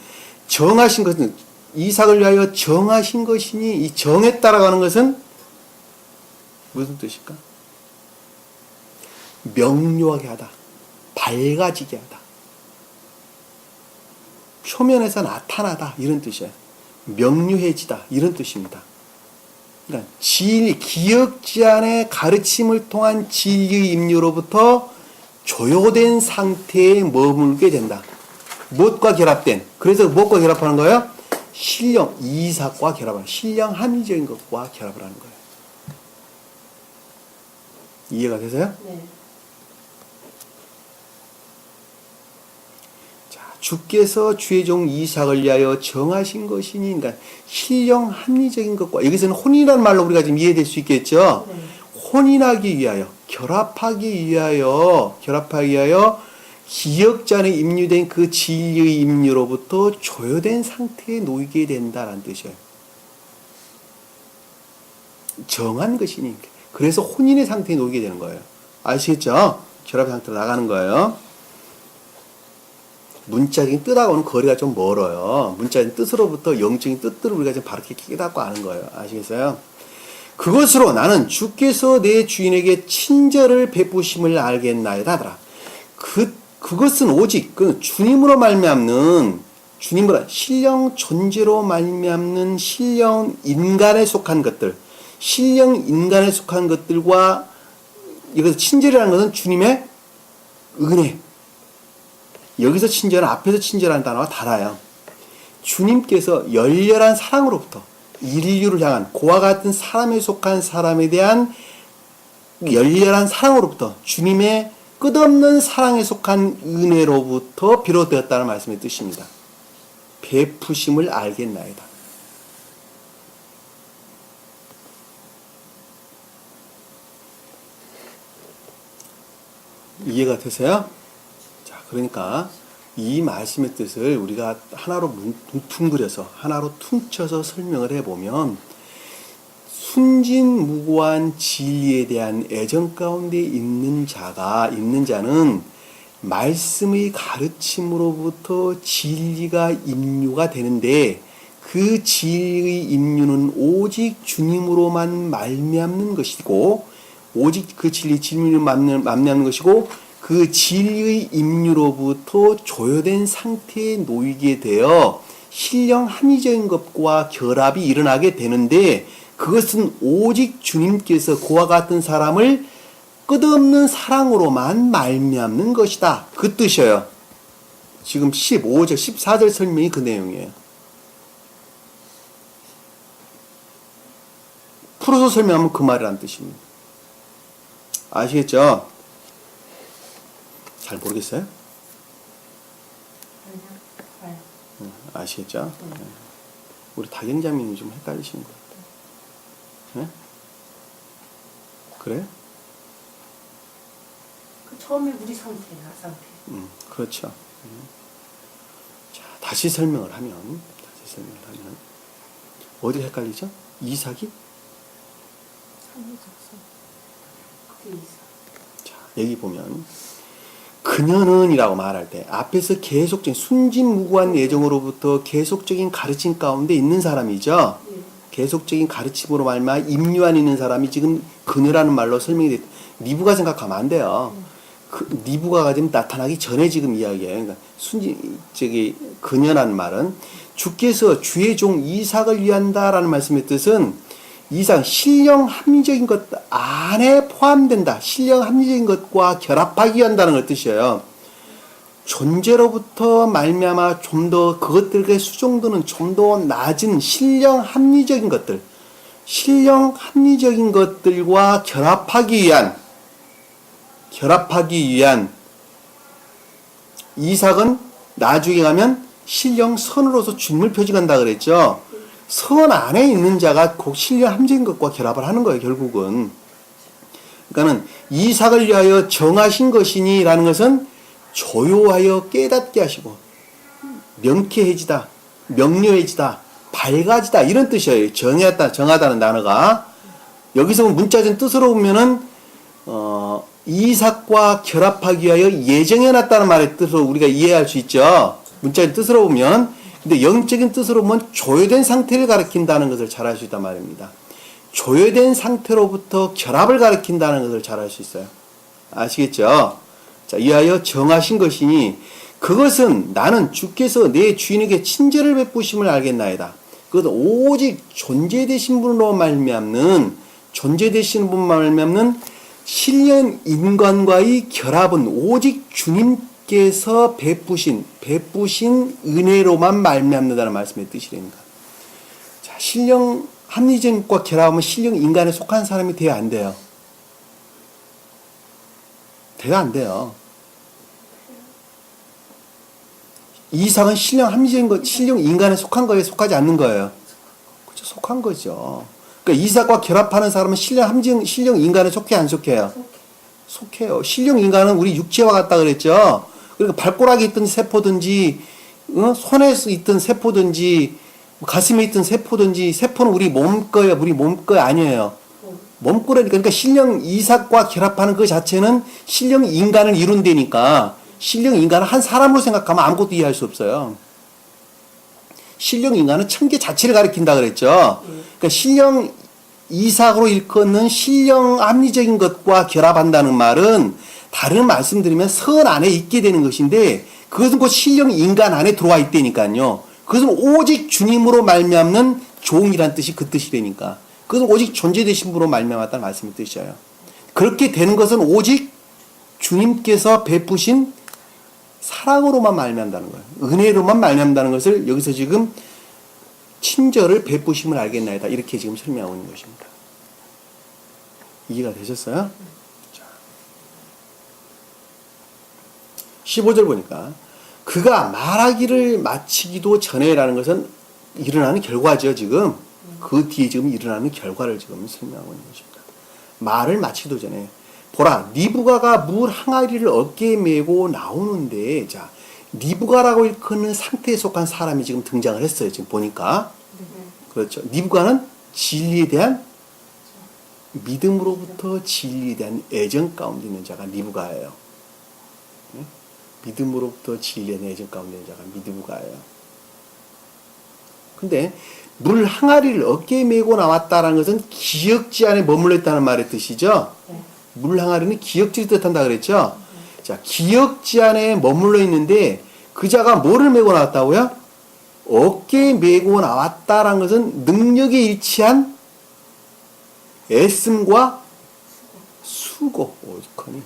정하신 것은 이삭을 위하여 정하신 것이니 이 정했다라고 하는 것은 무슨 뜻일까? 명료하게 하다, 밝아지게 하다, 표면에서 나타나다 이런 뜻이에요. 명료해지다 이런 뜻입니다. 그러니까 기역지 안의 가르침을 통한 진리의 임료로부터 조효된 상태에 머물게 된다. 무엇과 결합된? 그래서 무엇과 결합하는 거예요? 신령 이삭과 결합하는 신령 합리적인 것과 결합을 하는 거예요. 이해가 되세요? 네. 자, 주께서 주의 종 이삭을 위하여 정하신 것이니, 그러니까 신령 합리적인 것과 여기서는 혼이라는 말로 우리가 지금 이해될 수 있겠죠. 네. 혼인하기 위하여, 결합하기 위하여 기역지 안에 임류된 그 진리의 임류로부터 조효된 상태에 놓이게 된다는 뜻이에요. 정한 것이니. 그래서 혼인의 상태에 놓이게 되는 거예요. 아시겠죠? 결합 상태로 나가는 거예요. 문자적인 뜻하고는 거리가 좀 멀어요. 문자적인 뜻으로부터 영적인 뜻들을 우리가 좀 바르게 깨닫고 아는 거예요. 아시겠어요? 그것으로 나는 주께서 내 주인에게 친절을 베푸심을 알겠나이다 하더라. 그것은 오직 그 주님으로 말미암는 주님으로 신령 존재로 말미암는 신령 인간에 속한 것들, 신령 인간에 속한 것들과 여기서 친절이라는 것은 주님의 은혜. 여기서 친절은 앞에서 친절한 단어가 달라요. 주님께서 열렬한 사랑으로부터 인류를 향한 그와 같은 사람에 속한 사람에 대한 열렬한 사랑으로부터 주님의 끝없는 사랑에 속한 은혜로부터 비롯되었다는 말씀의 뜻입니다. 베푸심을 알겠나이다. 이해가 되세요? 자, 그러니까 이 말씀의 뜻을 우리가 하나로 뭉뚱그려서 하나로 퉁쳐서 설명을 해보면 순진무구한 진리에 대한 애정 가운데 있는 자는 말씀의 가르침으로부터 진리가 임류가 되는데 그 진리의 임류는 오직 주님으로만 말미암는 것이고 오직 그 진리로 말미암는 것이고 그 진리의 임류로부터 조효된 상태에 놓이게 되어 신령 합리적인 것과 결합이 일어나게 되는데 그것은 오직 주님께서 그와 같은 사람을 끝없는 사랑으로만 말미암는 것이다. 그 뜻이에요. 지금 15절, 14절 설명이 그 내용이에요. 풀어서 설명하면 그 말이라는 뜻입니다. 아시겠죠? 잘 모르겠어요? 아시겠죠? 우리 다경자매님 좀 헷갈리시는 것 같아요. 네? 그래요? 그 처음에 우리 상태야, 상태. 그렇죠. 자, 다시 설명을 하면 어디 헷갈리죠? 이삭이? 그게 있어. 자, 여기 보면 그녀는 이라고 말할 때 앞에서 계속적인 순진무구한 예정으로부터 계속적인 가르침 가운데 있는 사람이죠. 예. 계속적인 가르침으로 말미암아 임류안 있는 사람이 지금 그녀라는 말로 설명이 됐. 니부가 생각하면 안 돼요. 그 니부가가 지금 나타나기 전에 지금 이야기예요. 그러니까 그녀라는 말은 주께서 주의 종 이삭을 위한다라는 말씀의 뜻은 이상 신령 합리적인 것 안에 포함된다. 신령 합리적인 것과 결합하기 위한다는 걸 뜻이에요. 존재로부터 말미암아 좀 더 그것들의 수종도는 좀 더 낮은 신령 합리적인 것들, 신령 합리적인 것들과 결합하기 위한 이삭은 나중에 가면 신령 선으로서 주님을 표징한다 그랬죠. 선 안에 있는 자가 곧 신령 합리적인 것과 결합을 하는 거예요, 결국은. 그러니까는 이삭을 위하여 정하신 것이니라는 것은 조요하여 깨닫게 하시고 명쾌해지다, 명료해지다, 밝아지다 이런 뜻이에요. 정하다는 단어가. 여기서 문자적인 뜻으로 보면은 이삭과 결합하기 위하여 예정해놨다는 말의 뜻으로 우리가 이해할 수 있죠. 문자적인 뜻으로 보면. 근데 영적인 뜻으로 보면 조요된 상태를 가리킨다는 것을 잘 알 수 있단 말입니다. 조요된 상태로부터 결합을 가리킨다는 것을 잘 알 수 있어요. 아시겠죠? 자, 이하여 정하신 것이니 그것은 나는 주께서 내 주인에게 친절을 베푸심을 알겠나이다. 그것은 오직 존재되신 분으로 말미암는 신령 인간과의 결합은 오직 주님께서 베푸신 은혜로만 말미암는다는 말씀의 뜻이랍니다. 자, 신령 합리적과 결합하면 신령 인간에 속한 사람이 돼야 안 돼요. 돼야 안 돼요. 이삭은 신령 합리적인 것, 신령 인간에 속한 거에 속하지 않는 거예요. 그렇죠? 속한 거죠. 그러니까 이삭과 결합하는 사람은 신령 인간에 속해 안 속해요? 속해요. 신령 인간은 우리 육체와 같다 그랬죠. 그러니까 발가락에 있던 세포든지, 손에 있던 세포든지, 가슴에 있던 세포든지, 세포는 우리 몸 거예요. 우리 몸 거 아니에요. 몸꾸러니까. 그러니까 신령 이삭과 결합하는 그 자체는 신령 인간을 이룬다니까. 신령 인간은 한 사람으로 생각하면 아무것도 이해할 수 없어요. 신령 인간은 천계 자체를 가리킨다 그랬죠. 그러니까 신령 이삭으로 일컫는 신령 합리적인 것과 결합한다는 말은 다른 말씀드리면 선 안에 있게 되는 것인데 그것은 곧 신령 인간 안에 들어와 있다니까요. 그것은 오직 주님으로 말미암는 종이란 뜻이 그 뜻이라니까. 그것은 오직 존재되신 분으로 말미암았다는 말씀의 뜻이에요. 그렇게 되는 것은 오직 주님께서 베푸신 사랑으로만 말미암다는 거예요. 은혜로만 말미암다는 것을 여기서 지금 친절을 베푸심을 알겠나이다. 이렇게 지금 설명하고 있는 것입니다. 이해가 되셨어요? 자. 15절 보니까 그가 말하기를 마치기도 전에라는 것은 일어나는 결과죠. 지금 그 뒤에 지금 일어나는 결과를 지금 설명하고 있는 것입니다. 말을 마치기도 전에 보라, 리브가가 물 항아리를 어깨에 메고 나오는데, 자, 리브가라고 일컫는 상태에 속한 사람이 지금 등장을 했어요. 지금 보니까. 그렇죠. 리브가는 진리에 대한 믿음으로부터 진리에 대한 애정 가운데 있는 자가 리브가예요. 믿음으로부터 진리에 대한 애정 가운데 있는 자가 리브가예요. 근데 물 항아리를 어깨에 메고 나왔다라는 것은 기역지 안에 머물러 있다는 말의 뜻이죠. 물 항아리는 기역지를 뜻한다 그랬죠. 자, 기역지 안에 머물러 있는데 그 자가 뭐를 메고 나왔다고요? 어깨에 메고 나왔다라는 것은 능력에 일치한 애씀과 수고. 오이커니.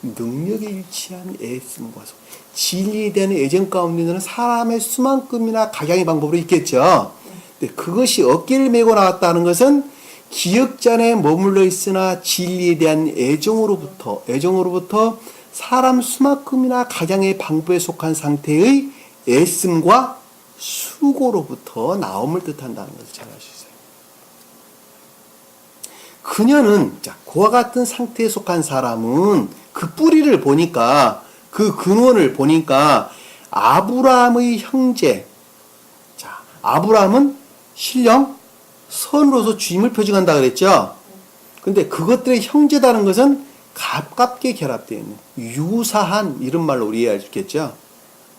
능력에 일치한 애씀과 수고. 진리에 대한 애정 가운데는 사람의 수만큼이나 각양의 방법으로 있겠죠. 근데 그것이 어깨를 메고 나왔다는 것은 기역잔에 머물러 있으나 진리에 대한 애정으로부터 사람 수만큼이나 각양의 방법에 속한 상태의 애씀과 수고로부터 나옴을 뜻한다는 것을 잘 알 수 있어요. 그녀는 자, 그와 같은 상태에 속한 사람은 그 뿌리를 보니까 그 근원을 보니까 아브라함의 형제. 자, 아브라함은 신령 선으로서 주임을 표징한다 그랬죠. 근데 그것들의 형제다는 것은 가깝게 결합되어 있는 유사한 이런 말로 우리 이해할 수 있겠죠.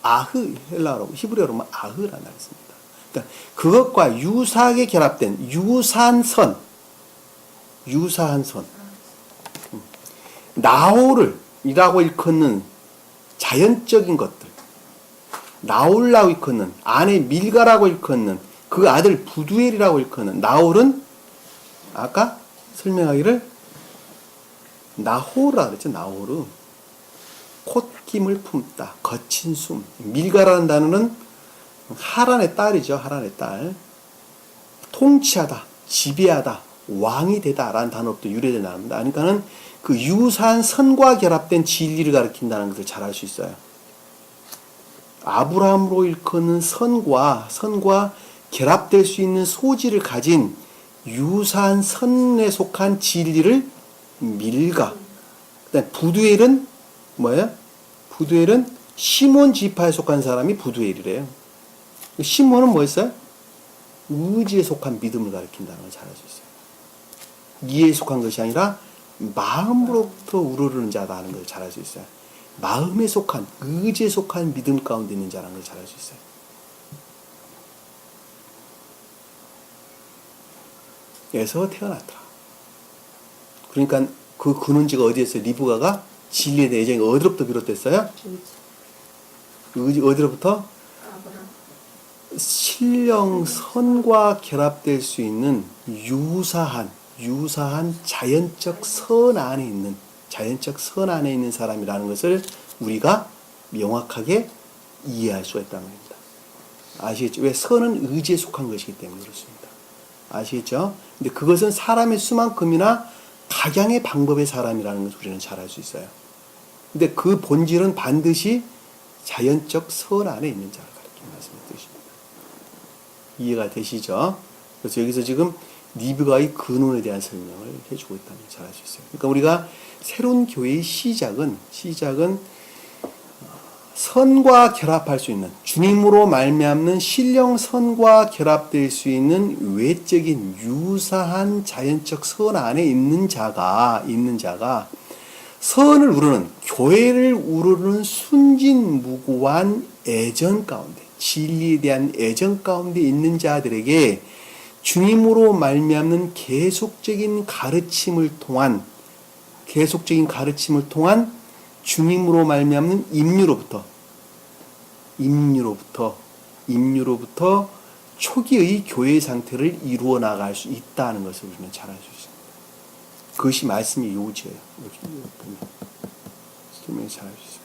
아흐, 헬라어로 히브리어로 는 아흐라는 말이 있습니다. 그러니까 그것과 유사하게 결합된 유사한 선. 나홀이라고 일컫는 자연적인 것들. 나홀라고 일컫는 아내 밀가라고 일컫는 그 아들 부두엘이라고 일컫는 나홀은 아까 설명하기를 나호르라 그랬죠. 나호르. 콧김을 품다. 거친 숨. 밀가라는 단어는 하란의 딸이죠. 하란의 딸. 통치하다. 지배하다. 왕이 되다라는 단어부터 유래된 단어입니다. 그러니까는 그 유사한 선과 결합된 진리를 가리킨다는 것을 잘 알 수 있어요. 아브라함으로 일컫는 선과 결합될 수 있는 소지를 가진 유사한 선에 속한 진리를 밀가. 그다음 부두엘은 뭐예요? 부두엘은 시몬 지파에 속한 사람이 부두엘이래요. 시몬은 뭐였어요? 의지에 속한 믿음을 가리킨다는 걸 잘 알 수 있어요. 이에 속한 것이 아니라 마음으로부터 우러르는 자다는 걸 잘 알 수 있어요. 마음에 속한, 의지에 속한 믿음 가운데 있는 자라는 걸 잘 알 수 있어요. 에서 태어났더라. 그러니까 그 근원지가 어디였어요? 리브가가 진리에 대한 애정이 어디로부터 비롯됐어요? 의지 어디로부터? 신령 선과 결합될 수 있는 유사한 자연적 선 안에 있는 사람이라는 것을 우리가 명확하게 이해할 수가 있다는 겁니다. 아시겠죠? 왜 선은 의지에 속한 것이기 때문에 그렇습니다. 아시겠죠? 근데 그것은 사람의 수만큼이나 각양의 방법의 사람이라는 것을 우리는 잘 알 수 있어요. 근데 그 본질은 반드시 자연적 선 안에 있는 자를 가리키는 말씀의 뜻입니다. 이해가 되시죠? 그래서 여기서 지금 리브가의 근원에 대한 설명을 해주고 있다는 걸 잘 알 수 있어요. 그러니까 우리가 새로운 교회의 시작은 선과 결합할 수 있는, 주님으로 말미암는 신령 선과 결합될 수 있는 외적인 유사한 자연적 선 안에 있는 자가 선을 우르는, 교회를 우르는 순진무구한 애정 가운데, 진리에 대한 애정 가운데 있는 자들에게 주님으로 말미암는 계속적인 가르침을 통한 주님으로 말미암는 임류로부터 초기의 교회 상태를 이루어 나갈 수 있다는 것을 우리는 잘 알 수 있습니다. 그것이 말씀의 요지예요. 설명이 잘 알 수 있습니다.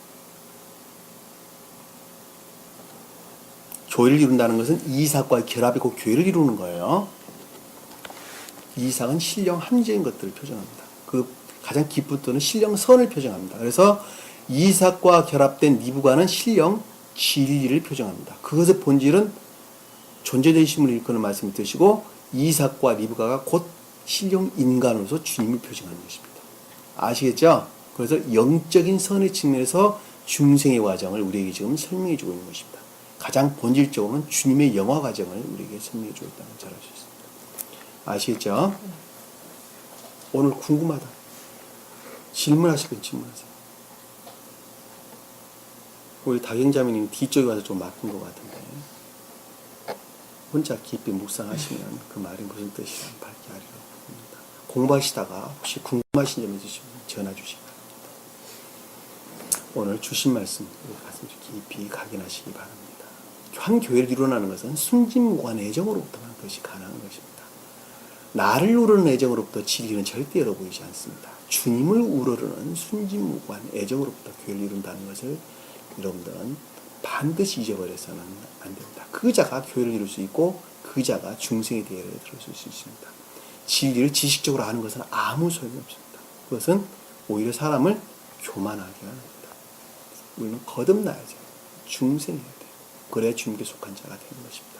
교회를 이룬다는 것은 이삭과 결합이고 교회를 이루는 거예요. 이삭은 신령 함정인 것들을 표정합니다. 그 가장 깊은 뜻은 신령 선을 표정합니다. 그래서 이삭과 결합된 리브가는 신령 진리를 표정합니다. 그것의 본질은 존재되심을 일컫는 말씀을 드시고 이삭과 리브가가 곧 신령 인간으로서 주님을 표정하는 것입니다. 아시겠죠? 그래서 영적인 선의 측면에서 중생의 과정을 우리에게 지금 설명해 주고 있는 것입니다. 가장 본질적으로는 주님의 영화 과정을 우리에게 설명해 주고 있다는 걸 잘 알 수 있습니다. 아시겠죠? 오늘 궁금하다. 질문하실 건 질문하세요. 우리 다경자매님 뒤쪽에 와서 좀 맡은 것 같은데 혼자 깊이 묵상하시면 그 말이 무슨 뜻이란 밝게 하리라고 봅니다. 공부하시다가 혹시 궁금하신 점 있으시면 전화 주시기 바랍니다. 오늘 주신 말씀 가슴 깊이 각인하시기 바랍니다. 한 교회를 이루어나는 것은 순진무구한 애정으로부터만 그것이 가능한 것입니다. 나를 우러는 애정으로부터 진리는 절대 열어 보이지 않습니다. 주님을 우러르는 순진무구한 애정으로부터 교회를 이룬다는 것을 여러분들은 반드시 잊어버려서는 안 됩니다. 그 자가 교회를 이룰 수 있고 그 자가 중생의 대열에 들어설 수 있습니다. 진리를 지식적으로 아는 것은 아무 소용이 없습니다. 그것은 오히려 사람을 교만하게 합니다. 우리는 거듭나야죠. 중생해야 돼요. 그래야 주님께 속한 자가 되는 것입니다.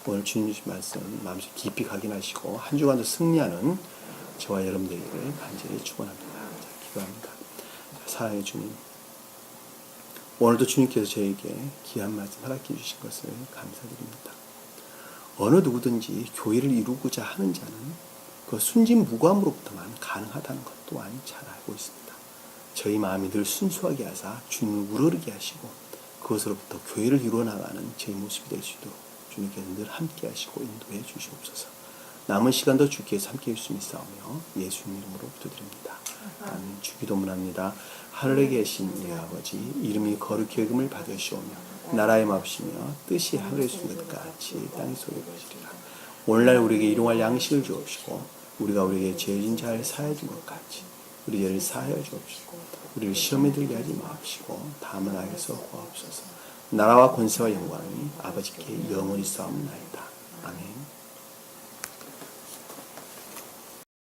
오늘 주님 주신 말씀 마음속 깊이 각인하시고 한 주간도 승리하는 저와 여러분들에게 간절히 축원합니다. 기도합니다. 사랑의 주님, 오늘도 주님께서 저에게 귀한 말씀 허락해 주신 것을 감사드립니다. 어느 누구든지 교회를 이루고자 하는 자는 그 순진무구함으로부터만 가능하다는 것 또한 잘 알고 있습니다. 저희 마음이 늘 순수하게 하사 주님을 우러르게 하시고 그것으로부터 교회를 이루어나가는 저희 모습이 될 수 있도록 주님께서 늘 함께 하시고 인도해 주시옵소서. 남은 시간도 주께서 함께 해주심이 싸우며 예수님 이름으로 기도드립니다. 아멘. 주기도문합니다. 하늘에 계신 우리 아버지, 이름이 거룩히 여김을 받으시오며 나라의 마옵시며 뜻이 하늘에 있는 것 같이 땅에서 이루어지리라. 오늘날 우리에게 일용할 양식을 주옵시고 우리가 우리에게 죄진 자를 사하여 준 것 같이 우리 죄를 사하여 주옵시고 우리를 시험에 들게 하지 마옵시고 다만 악에서 구하옵소서. 나라와 권세와 영광이 아버지께 영원히 싸움나이다. 아멘.